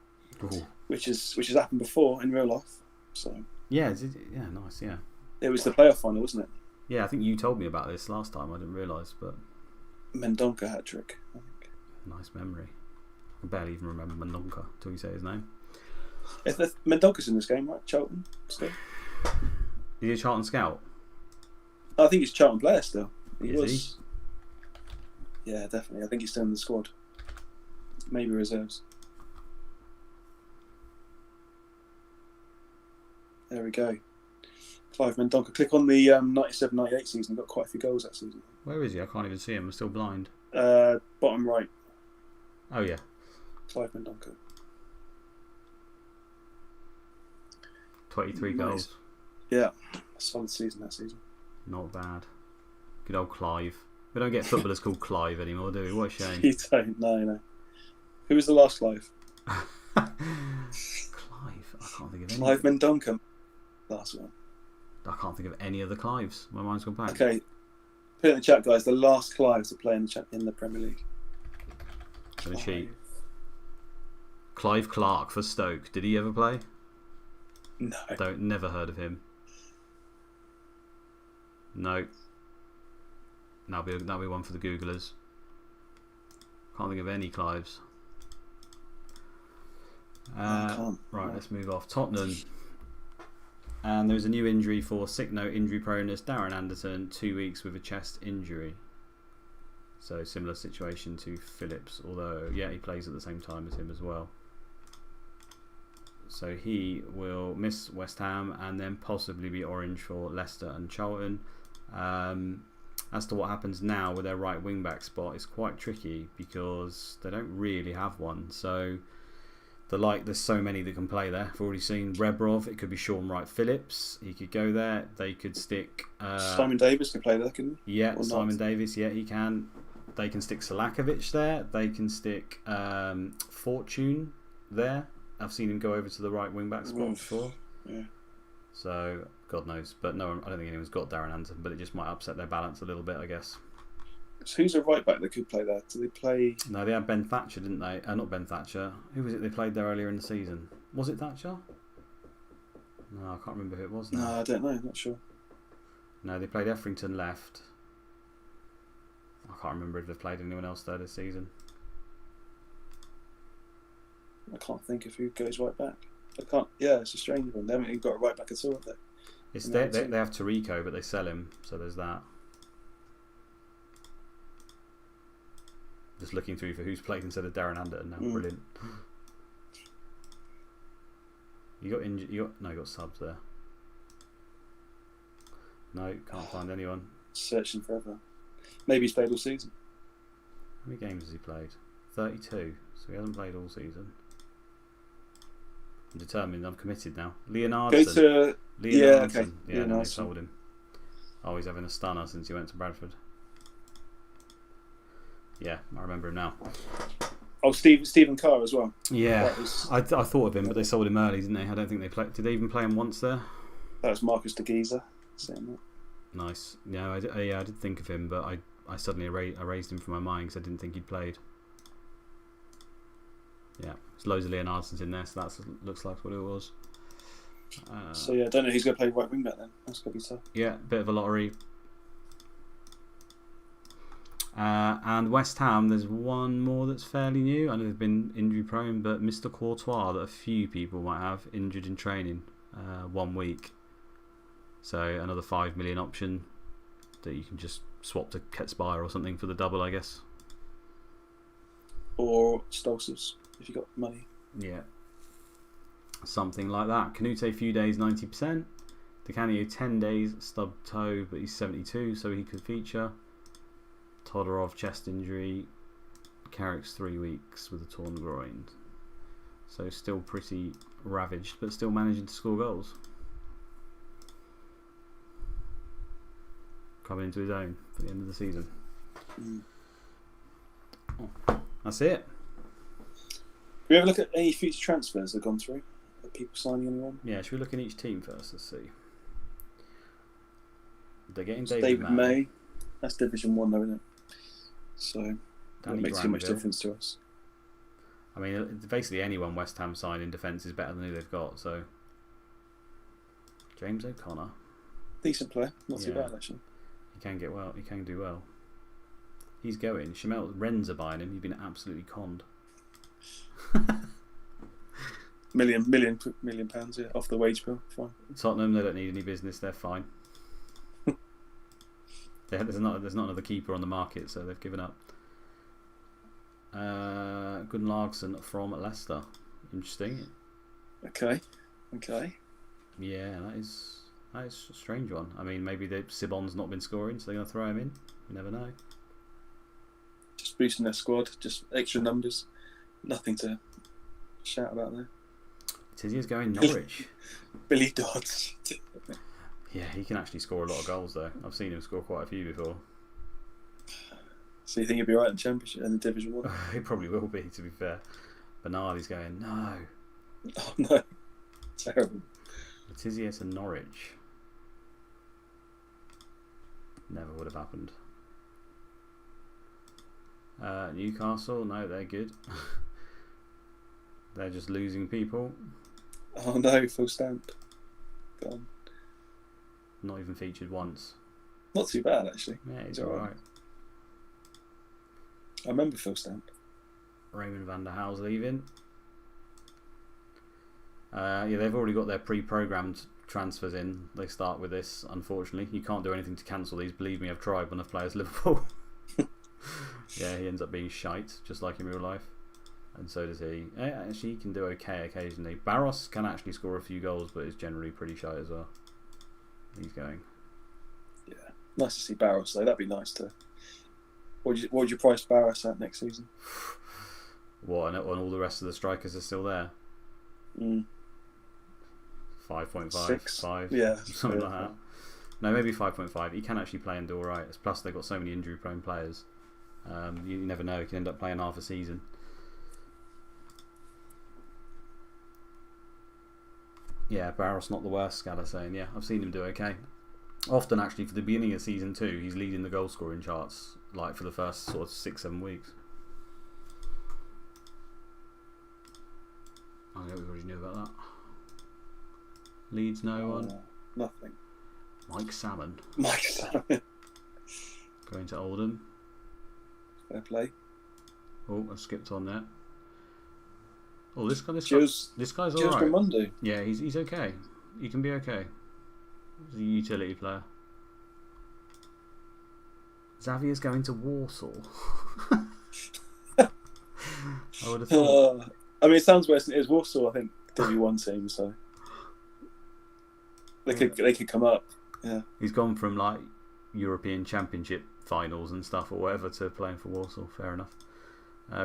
which has happened before in real life. So yeah, nice, yeah. It was the playoff final, wasn't it? Yeah, I think you told me about this last time. I didn't realise, but Mendonca hat trick. I think. Nice memory. I barely even remember Mendonca until you say his name. Mendonca's in this game, right? Charlton still. Is he a Charlton scout? I think he's a Charlton player still. He was. He? Yeah, definitely. I think he's still in the squad. Maybe reserves. There we go. Clive Mendonca. Click on the 97-98 season. He got quite a few goals that season. Where is he? I can't even see him. I'm still blind. Bottom right. Oh, yeah. Clive Mendonca. 23 goals. Yeah. A solid season that season. Not bad. Good old Clive. We don't get footballers called Clive anymore, do we? What a shame. You don't. No. Who was the last Clive? Clive? I can't think of any. Clive Mendonca. Last one. I can't think of any other Clives. My mind's gone back. Okay. Put it in the chat, guys. The last Clives to play in the Premier League. Gonna cheat. Clive Clark for Stoke. Did he ever play? No. Never heard of him. No. That'll be one for the Googlers. Can't think of any Clives. Right, let's move off. Tottenham. And there's a new injury for sick note injury proneness. Darren Anderton, 2 weeks with a chest injury. So similar situation to Phillips, although yeah, he plays at the same time as him as well. So he will miss West Ham and then possibly be orange for Leicester and Charlton. As to what happens now with their right wing back spot, it's quite tricky because they don't really have one. So there's so many that can play there. I've already seen Rebrov. It could be Sean Wright-Phillips. He could go there. They could stick Simon Davis can play there, couldn't he? Yeah, Simon Davis. Yeah, he can. They can stick Salakovic there. They can stick Fortune there. I've seen him go over to the right wing back spot before. Yeah. So God knows, but no, I don't think anyone's got Darren Anderton. But it just might upset their balance a little bit, I guess. So who's a right back that could play there? Do they play? No, they had Ben Thatcher, didn't they? Not Ben Thatcher. Who was it they played there earlier in the season? Was it Thatcher? No, I can't remember who it was now. No, I don't know. I'm not sure. No, they played Etherington left. I can't remember if they've played anyone else there this season. I can't think of who goes right back. I can't. Yeah, it's a strange one. They haven't even got a right back at all, have they? They have Tarico, but they sell him, so there's that. just looking through for who's played instead of Darren Anderton now. Brilliant. You got injured. You got subs there. No, can't find anyone. Searching forever. Maybe he's played all season. How many games has he played? 32. So he hasn't played all season. I'm determined. I'm committed now. Leonardson. Go to Leonardson. Yeah, Yeah, no, they sold him. Oh, he's having a stunner since he went to Bradford. Yeah, I remember him now. Oh, Stephen Carr as well. Yeah, I thought of him, but they sold him early, didn't they? I don't think they played. Did they even play him once there? That was Marcus de Giza saying that. Nice. Yeah, I did think of him, but I suddenly erased him from my mind because I didn't think he'd played. Yeah, there's loads of Leonardsons in there, so that looks like what it was. So yeah, I don't know who's going to play right wing back then. That's going to be tough. Yeah, bit of a lottery. And West Ham, there's one more that's fairly new. I know they've been injury prone, but Mr. Courtois, that a few people might have, injured in training 1 week. So another 5 million option that you can just swap to Ketspire or something for the double, I guess. Or Stolz's, if you got money. Yeah. Something like that. Canute, few days, 90%. Di Canio, 10 days, stubbed toe, but he's 72, so he could feature. Todorov, chest injury. Carrick's 3 weeks with a torn groin. So still pretty ravaged, but still managing to score goals. Coming into his own for the end of the season. Oh, that's it. Can we have a look at any future transfers that have gone through? Are people signing anyone? Yeah, should we look at each team first? Let's see. They're getting David May. That's Division 1 though, isn't it? So that makes too much difference to us. I mean, basically anyone West Ham sign in defence is better than who they've got. So James O'Connor, decent player, not too bad actually. He can get well. He can do well. He's going. Shamel Rennes are buying him. He's been absolutely conned. million pounds, yeah, off the wage bill. Fine. Tottenham, they don't need any business. They're fine. There's not another keeper on the market, so they've given up. Gunnlaugsson from Leicester. Interesting. Okay. Yeah, that is a strange one. I mean, maybe Sibon's not been scoring, so they're going to throw him in. You never know. Just boosting their squad, just extra numbers. Nothing to shout about there. Tizzier's going Norwich. Billy Dodds. Yeah, he can actually score a lot of goals though. I've seen him score quite a few before. So you think he'll be right in Championship and the Division 1? He probably will be, to be fair. Bernardi's going, no. Oh no. Terrible. Tizier to Norwich. Never would have happened. Newcastle, no, they're good. They're just losing people. Oh no, full stamp. Gone. Not even featured once. Not too bad actually. Yeah, he's alright. I remember Phil Stamp. Raymond van der Haal's leaving. Yeah, they've already got their pre-programmed transfers in. They start with this, unfortunately. You can't do anything to cancel these. Believe me, I've tried when I've played as Liverpool. Yeah, he ends up being shite, just like in real life. And so does he. Actually, he can do okay occasionally. Barros can actually score a few goals, but is generally pretty shite as well. He's going. Yeah, nice to see Barros though. That'd be nice to. What would you price Barros at next season? What, and all the rest of the strikers are still there? 5.5, 6. 5, yeah, something like that. No, maybe 5.5. He can actually play and do alright. Plus, they've got so many injury-prone players. You never know. He can end up playing half a season. Yeah, Barros not the worst, Scala saying. Yeah, I've seen him do okay. Often, actually, for the beginning of season 2, he's leading the goal scoring charts, like for the first sort of 6-7 weeks. I know we already knew about that. Leeds, no one. Nothing. Mike Salmon. Going to Oldham. Fair play. Oh, I skipped on that. Oh, this guy's alright. Monday. Yeah, he's okay. He can be okay. He's a utility player. Xavier's going to Warsaw. have thought. I mean, it sounds worse than it is. Walsall, I think, W1 team, so they could come up. Yeah, he's gone from like European Championship finals and stuff or whatever to playing for Walsall. Fair enough.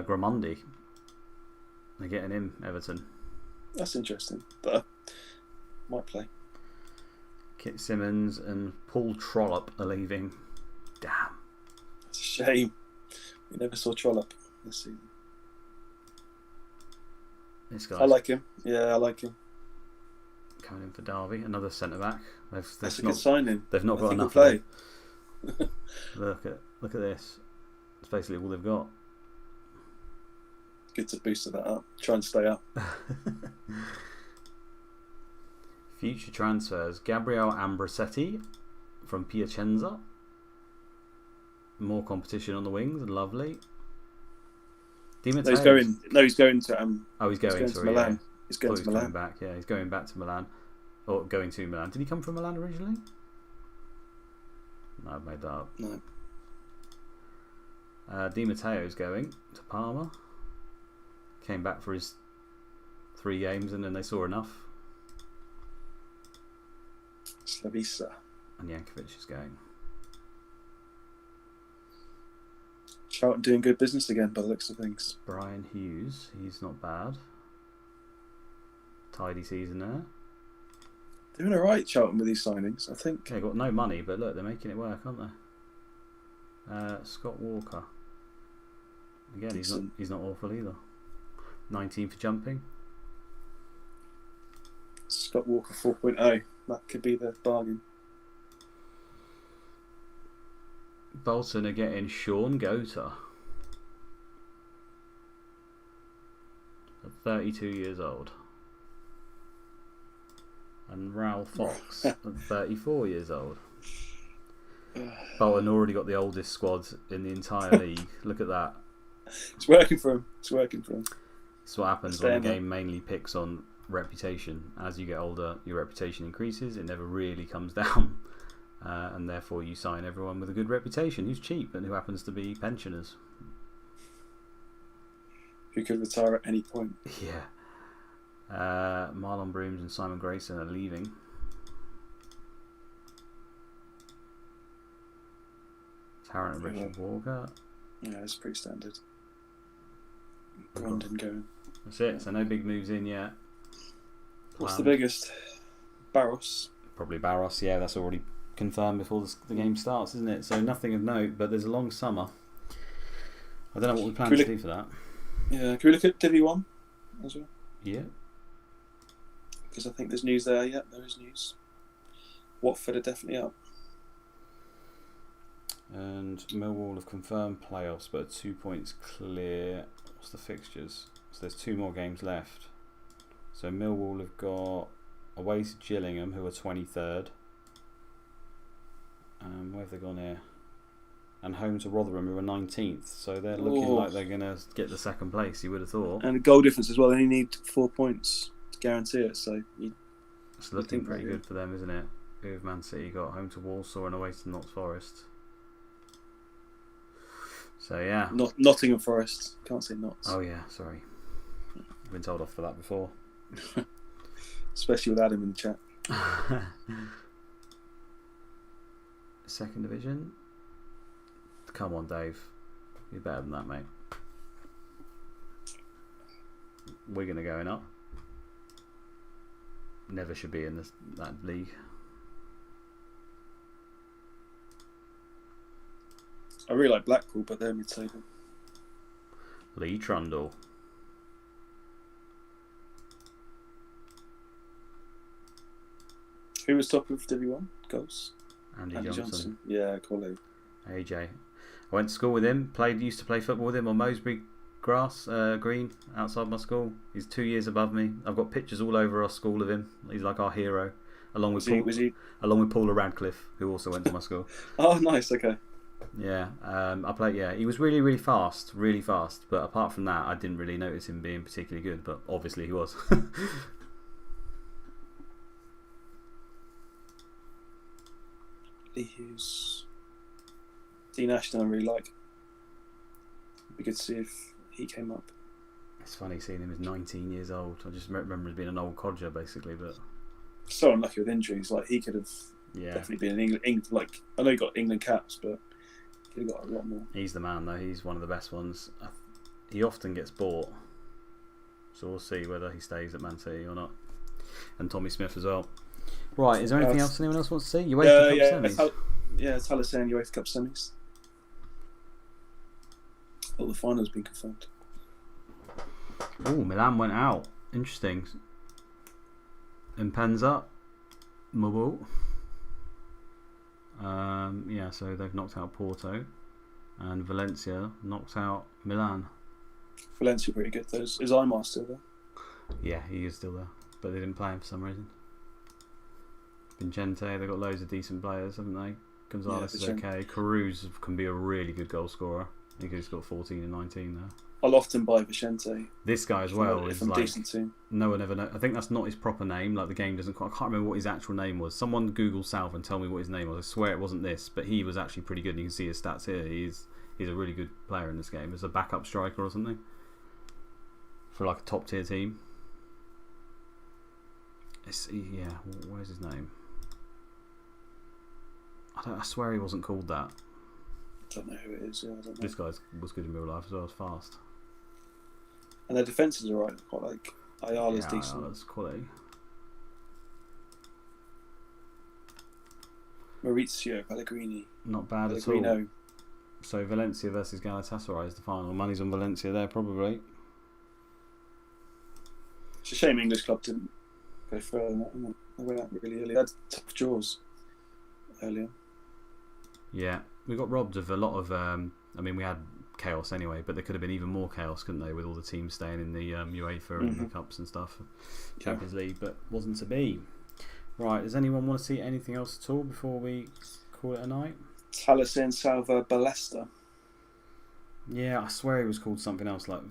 Gramundi, they're getting him. Everton. That's interesting. But might play. Kit Simmons and Paul Trollope are leaving. Damn. It's a shame. We never saw Trollope this season. This guy. I like him. Yeah, I like him. Coming in for Derby, another centre back. That's a good signing. They've not got enough. Play. Look at this. It's basically all they've got. Good to boost that up. Try and stay up. Future transfers: Gabriel Ambrosetti from Piacenza. More competition on the wings, lovely. He's going to. He's going to Milan. Yeah. He's going to Milan. Coming back. Yeah, he's going back to Milan, or going to Milan. Did he come from Milan originally? No, I've made that up. No. Di Matteo's going to Parma. Came back for his 3 games and then they saw enough. Slavisa. And Jankovic is going. Charlton doing good business again by the looks of things. Brian Hughes, he's not bad. Tidy season there. Doing alright, Charlton, with these signings, I think. They've got no money, but look, they're making it work, aren't they? Scott Walker. Again, he's not awful either. 19 for jumping. Scott Walker 4.0. That could be the bargain. Bolton are getting Sean Gota at 32 years old. And Ralph Fox at 34 years old. Bolton already got the oldest squad in the entire league. Look at that. It's working for him. It's what happens when the game mainly picks on reputation. As you get older, your reputation increases. It never really comes down. And therefore you sign everyone with a good reputation who's cheap and who happens to be pensioners. Who could retire at any point. Yeah. Marlon Brooms and Simon Grayson are leaving. Tarrant and Richard Walker. Yeah, it's pretty standard. Brandon going. That's it. So no big moves in yet. What's the biggest? Barros. Probably Barros. Yeah, that's already confirmed before the game starts, isn't it? So nothing of note, but there's a long summer. I don't know what we plan to do for that. Yeah, can we look at Divi 1 as well? Yeah. Because I think there's news there. Yeah, there is news. Watford are definitely up. And Millwall have confirmed playoffs, but are 2 points clear. What's the fixtures? So there's 2 more games left. So Millwall have got away to Gillingham, who are 23rd. Where have they gone here? And home to Rotherham, who are 19th. So they're looking like they're going to get the 2nd place, you would have thought. And a goal difference as well. They only need 4 points to guarantee it. So it's looking pretty good for them, isn't it? Who have Man City got? Home to Walsall and away to Notts Forest. So yeah. Nottingham Forest. Can't say Notts. Oh yeah, sorry. I've been told off for that before. Especially with Adam in the chat. 2nd division. Come on, Dave. You're better than that, mate. Wigan are going up. Never should be in that league. I really like Blackpool, but they're mid-table. Lee Trundle. Who was top of W1 goals? Andy Johnson. Yeah, quality. AJ. I went to school with him. Used to play football with him on Mosbury green outside my school. He's 2 years above me. I've got pictures all over our school of him. He's like our hero, along with Paula Radcliffe, who also went to my school. Oh, nice. Okay. Yeah, I played. Yeah, he was really fast. But apart from that, I didn't really notice him being particularly good. But obviously, he was. Lee Hughes. Dean Ashton I really like. It'd be good to see if he came up. It's funny seeing him as 19 years old. I just remember him being an old codger, basically. But so unlucky with injuries. Like he could have definitely been in England. Like I know he got England caps, but he got a lot more. He's the man, though. He's one of the best ones. He often gets bought, so we'll see whether he stays at Man City or not. And Tommy Smith as well. Right, is there anything else anyone else wants to see? UEFA Cup semis. It's Halisane UEFA Cup semis. All the finals have been confirmed. Oh, Milan went out. Interesting. Impenza, Mobile. So they've knocked out Porto, and Valencia knocked out Milan. Valencia pretty good. Is Aymar still there? Yeah, he is still there, but they didn't play him for some reason. Vincente, they've got loads of decent players, haven't they? Gonzalez is okay. Caruso can be a really good goal scorer. I think he's got 14 and 19 there. I'll often buy Vicente. This guy as well is like decent team. No one ever knows. I think that's not his proper name. Like the game doesn't. I can't remember what his actual name was. Someone Google South and tell me what his name was. I swear it wasn't this, but he was actually pretty good. And you can see his stats here. He's a really good player in this game. As a backup striker or something for like a top tier team. Where's his name? I swear he wasn't called that. I don't know who it is. Yeah, I don't know. This guy was good in real life as well as fast. And their defence is alright. Quite like Ayala's decent. Ayala's quality. Maurizio Pellegrini. Not bad at all. So Valencia versus Galatasaray is the final. Money's on Valencia there probably. It's a shame English club didn't go further than that. They went out really early. They had tough draws earlier. Yeah, we got robbed of a lot of. We had chaos anyway, but there could have been even more chaos, couldn't they, with all the teams staying in the UEFA and the cups and stuff, Champions League, but wasn't to be. Right, does anyone want to see anything else at all before we call it a night? Halisane Salva Ballesta. Yeah, I swear he was called something else like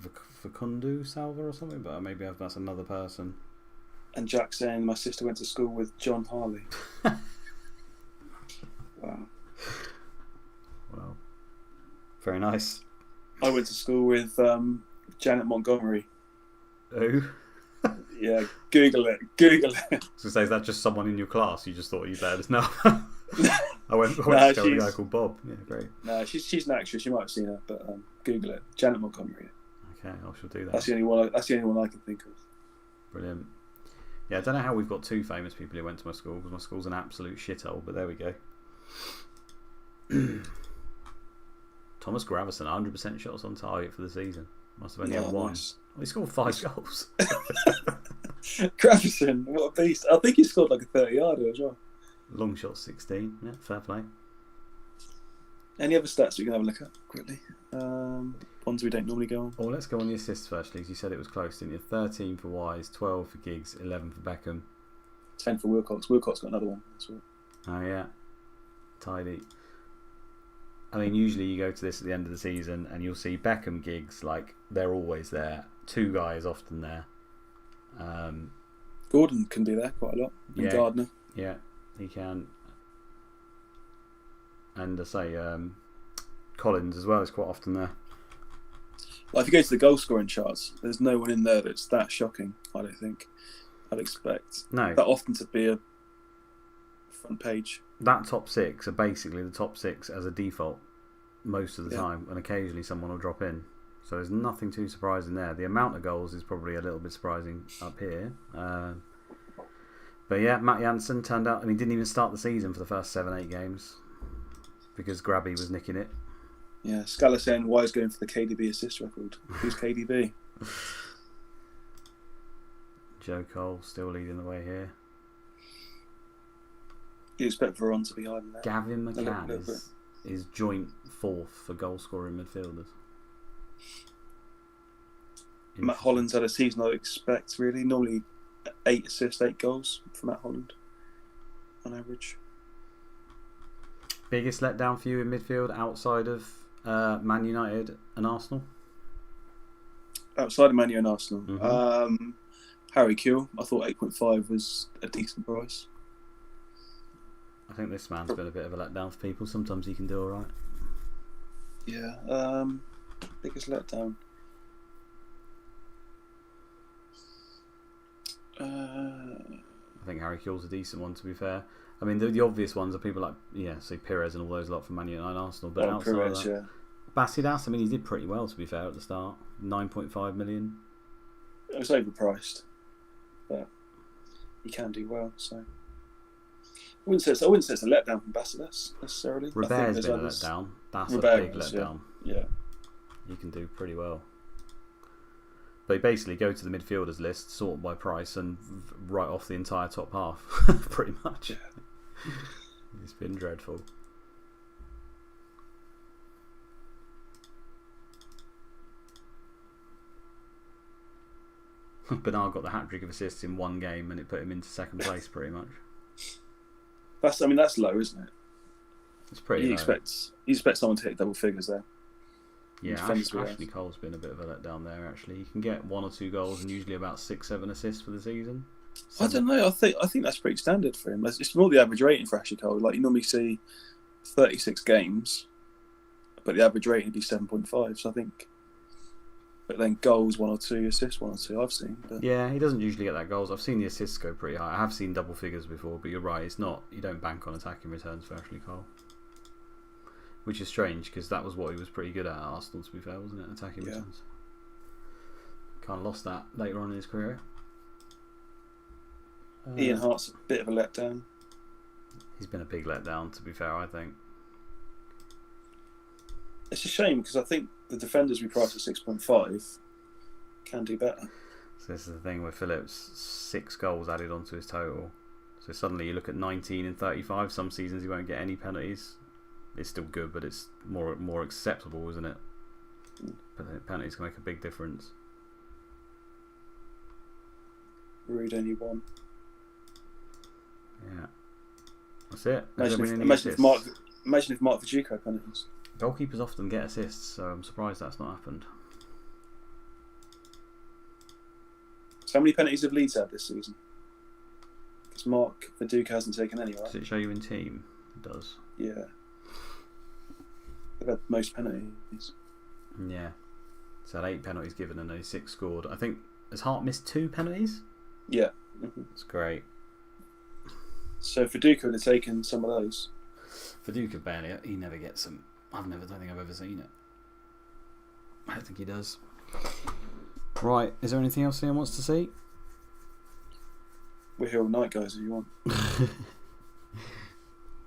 Fakundu Salva or something, but maybe that's another person. And Jack saying my sister went to school with John Harley. Wow. Well, very nice. I went to school with Janet Montgomery. Who? Yeah, Google it. I was going to say, is that just someone in your class? You just thought you'd let us know? I went to school with a guy called Bob. Yeah, great. No, she's an actress. You might have seen her, but Google it. Janet Montgomery. Okay, I shall do that. That's the only one I can think of. Brilliant. Yeah, I don't know how we've got two famous people who went to my school, because my school's an absolute shithole, but there we go. Thomas Gravison, 100% shots on target for the season. Must have only had one. Nice. He scored 5 goals. Gravison, what a beast. I think he scored like a 30-yarder as well. Long shot 16, yeah, fair play. Any other stats we can have a look at quickly? Ones we don't normally go on. Well, let's go on the assists first, because you said it was close, didn't you? 13 for Wise, 12 for Giggs, 11 for Beckham. 10 for Wilcox. Wilcox got another one as well. Oh, yeah. Tidy. I mean, usually you go to this at the end of the season and you'll see Beckham, Giggs, like, they're always there. 2 guys often there. Gordon can be there quite a lot. And Gardner. Yeah, he can. And I say, Collins as well is quite often there. Well, if you go to the goal scoring charts, there's no one in there that's that shocking, I don't think. I'd expect that often to be a front page. That top 6 are basically the top 6 as a default most of the time, and occasionally someone will drop in. So there's nothing too surprising there. The amount of goals is probably a little bit surprising up here. But yeah, Matt Jansen turned out, didn't even start the season for the first 7-8 games because Grabby was nicking it. Yeah, Scala saying Wise going for the KDB assist record. Who's KDB? Joe Cole still leading the way here. You expect Veron to be higher than that. Gavin McCann is joint 4th for goal scoring midfielders. Matt Holland's had a season I expect, really. Normally 8 assists, 8 goals for Matt Holland on average. Biggest letdown for you in midfield outside of Man United and Arsenal? Outside of Man U and Arsenal? Harry Kewell. I thought 8.5 was a decent price. I think this man's been a bit of a letdown for people. Sometimes he can do alright. Yeah. Biggest letdown. think Harry Kewell's a decent one, to be fair. I mean, the obvious ones are people like, say Pires and all those lot from Man United and Arsenal. But outside Pires, of that, Basidas, I mean, he did pretty well, to be fair, at the start. 9.5 million. It was overpriced, but he can do well. So I wouldn't say it's a letdown from Basidas necessarily. Robert's been a letdown. That's a big letdown. Yeah, he can do pretty well. They basically go to the midfielders list, sort by price, and write off the entire top half, pretty much. Yeah. It's been dreadful. Bernard got the hat-trick of assists in one game, and it put him into second place, pretty much. That's low, isn't it? It's pretty low. You expect someone to hit double figures there. Yeah, Ashley Cole's been a bit of a letdown there, actually. He can get 1 or 2 goals and usually about 6-7 assists for the season. I don't know. I think that's pretty standard for him. It's more the average rating for Ashley Cole. Like, you normally see 36 games, but the average rating would be 7.5. So I think, but then goals 1 or 2, assists 1 or 2. I've seen. But... Yeah, he doesn't usually get that goals. I've seen the assists go pretty high. I have seen double figures before, but you're right. It's not. You don't bank on attacking returns for Ashley Cole. Which is strange, because that was what he was pretty good at Arsenal, to be fair, wasn't it? Attacking returns. Kind of lost that later on in his career. Ian Hart's a bit of a letdown. He's been a big letdown, to be fair, I think. It's a shame, because I think the defenders we priced at 6.5 can do better. So this is the thing with Phillips, 6 goals added onto his total. So suddenly you look at 19 and 35. Some seasons he won't get any penalties. It's still good, but it's more acceptable, isn't it? But the penalties can make a big difference. Rude only one. Yeah, that's it. Imagine if Mark Viduka had penalties. Goalkeepers often get assists, so I'm surprised that's not happened. So how many penalties have Leeds had this season? Because Mark Viduka hasn't taken any, right? Does it show you in team? It does. Yeah. They've had most penalties. Yeah. So 8 penalties given and only 6 scored. I think, has Hart missed 2 penalties? Yeah. Mm-hmm. That's great. So Viduka would have taken some of those. Viduka barely. He never gets them. I don't think I've ever seen it. I don't think he does. Right. Is there anything else anyone wants to see? We're here all night, guys, if you want.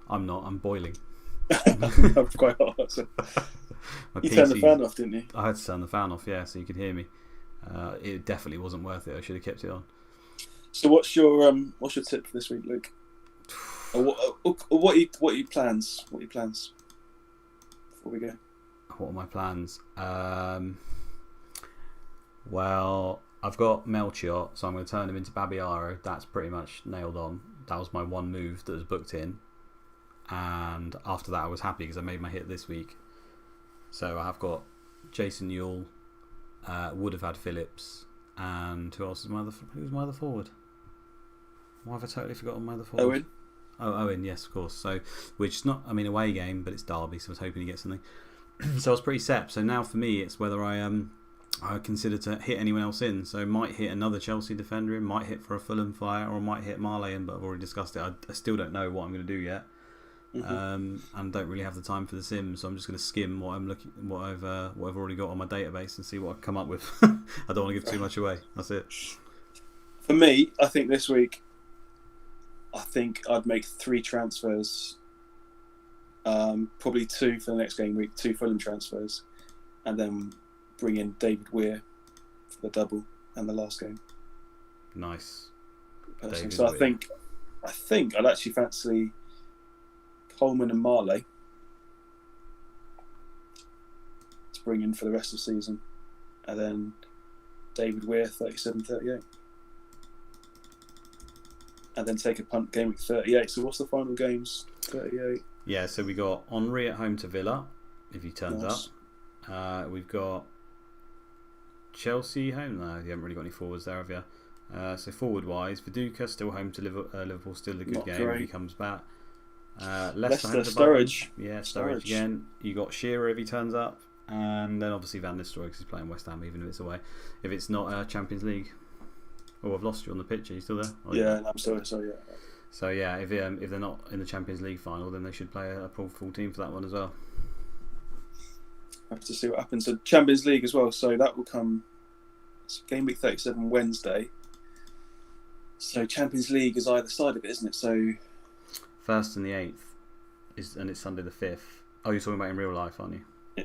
I'm not. I'm boiling. I'm quite hot. So. You turned the fan off, didn't you? I had to turn the fan off, yeah, so you could hear me. It definitely wasn't worth it. I should have kept it on. So what's your tip for this week, Luke? What are your plans? What are your plans before we go? What are my plans? Well, I've got Melchior, so I'm going to turn him into Babiaro. That's pretty much nailed on. That was my one move that was booked in. And after that I was happy because I made my hit this week. So I have got Jason Newell, would have had Phillips, and who else is who's my other forward? Why have I totally forgotten my other forward? Owen. Oh, Owen, yes, of course. So, which is not, away game, but it's Derby, so I was hoping to get something. So I was pretty set. So now for me, it's whether I consider to hit anyone else in. So might hit another Chelsea defender in, might hit for a Fulham flyer, or might hit Marley in, but I've already discussed it. I still don't know what I'm going to do yet. Mm-hmm. And don't really have the time for the Sims, so I'm just going to skim what I've already got on my database and see what I come up with. I don't want to give too much away. That's it. For me, I think this week, I'd make 3 transfers. Probably 2 for the next game week, 2 Fulham transfers, and then bring in David Weir for the double and the last game. Nice. So I think I'd actually fancy Coleman and Marley to bring in for the rest of the season, and then David Weir 37-38, and then take a punt game week 38. So what's the final games? 38. Yeah, so we got Henry at home to Villa if he turns up. We've got Chelsea home. No, you haven't really got any forwards there, have you? So forward wise, Viduka still home to Liverpool, still a good Not game great. if he comes back. Leicester Sturridge. Yeah, Sturridge again. You got Shearer if he turns up, and then obviously Van Nistelrooy because he's playing West Ham, even if it's away. If it's not Champions League. Oh, I've lost you on the pitch. Are you still there? Oh, yeah, no, I'm still so yeah. So yeah, if they're not in the Champions League final, then they should play a full team for that one as well. Have to see what happens. So Champions League as well. So that will come. It's Gameweek 37 Wednesday. So Champions League is either side of it, isn't it? So 1st and the 8th and it's Sunday the 5th. Oh, you're talking about in real life, aren't you?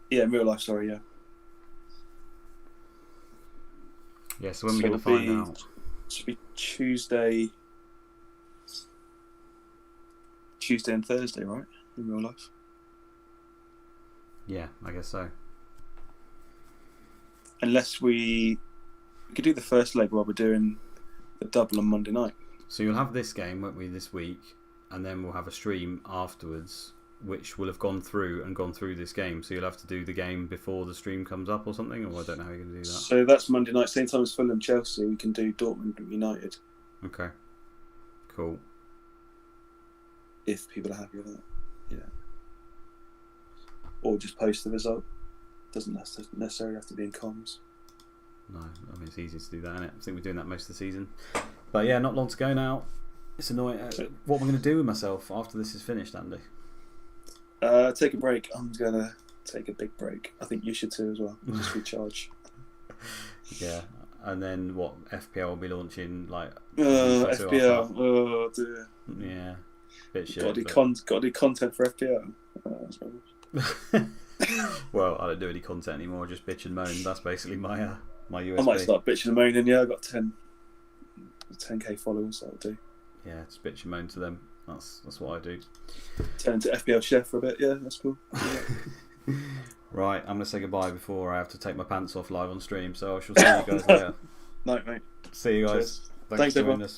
Yeah, in real life. Sorry, yeah. Yeah. So when we're going to find out? It should be Tuesday and Thursday, right? In real life. Yeah, I guess so. Unless we could do the first leg while we're doing the double on Monday night. So you'll have this game, won't we, this week, and then we'll have a stream afterwards, which will have gone through this game. So you'll have to do the game before the stream comes up or something, or I don't know how you're going to do that. So that's Monday night, same time as Fulham Chelsea. We can do Dortmund United. Okay. Cool. If people are happy with that, yeah. Or just post the result. Doesn't necessarily have to be in comms. No, I mean it's easy to do that, isn't it? I think we're doing that most of the season. But yeah, not long to go now. It's annoying. What am I going to do with myself after this is finished, Andy? Take a break. I'm going to take a big break. I think you should too as well. Just recharge. Yeah, and then what? FPL will be launching like FPL. Oh dear. Yeah, bit shit. Got to do content for FPL. Well, I don't do any content anymore. I just bitch and moan. That's basically my USP. I might start bitching and moaning. Yeah, I got 10k followers. That'll do. Yeah, just bitch and moan to them. That's what I do. Turn into FPL chef for a bit. Yeah, that's cool. Yeah. Right, I'm going to say goodbye before I have to take my pants off live on stream. So I shall see you guys later. Night, mate. See you guys. Thanks everyone. Cheers.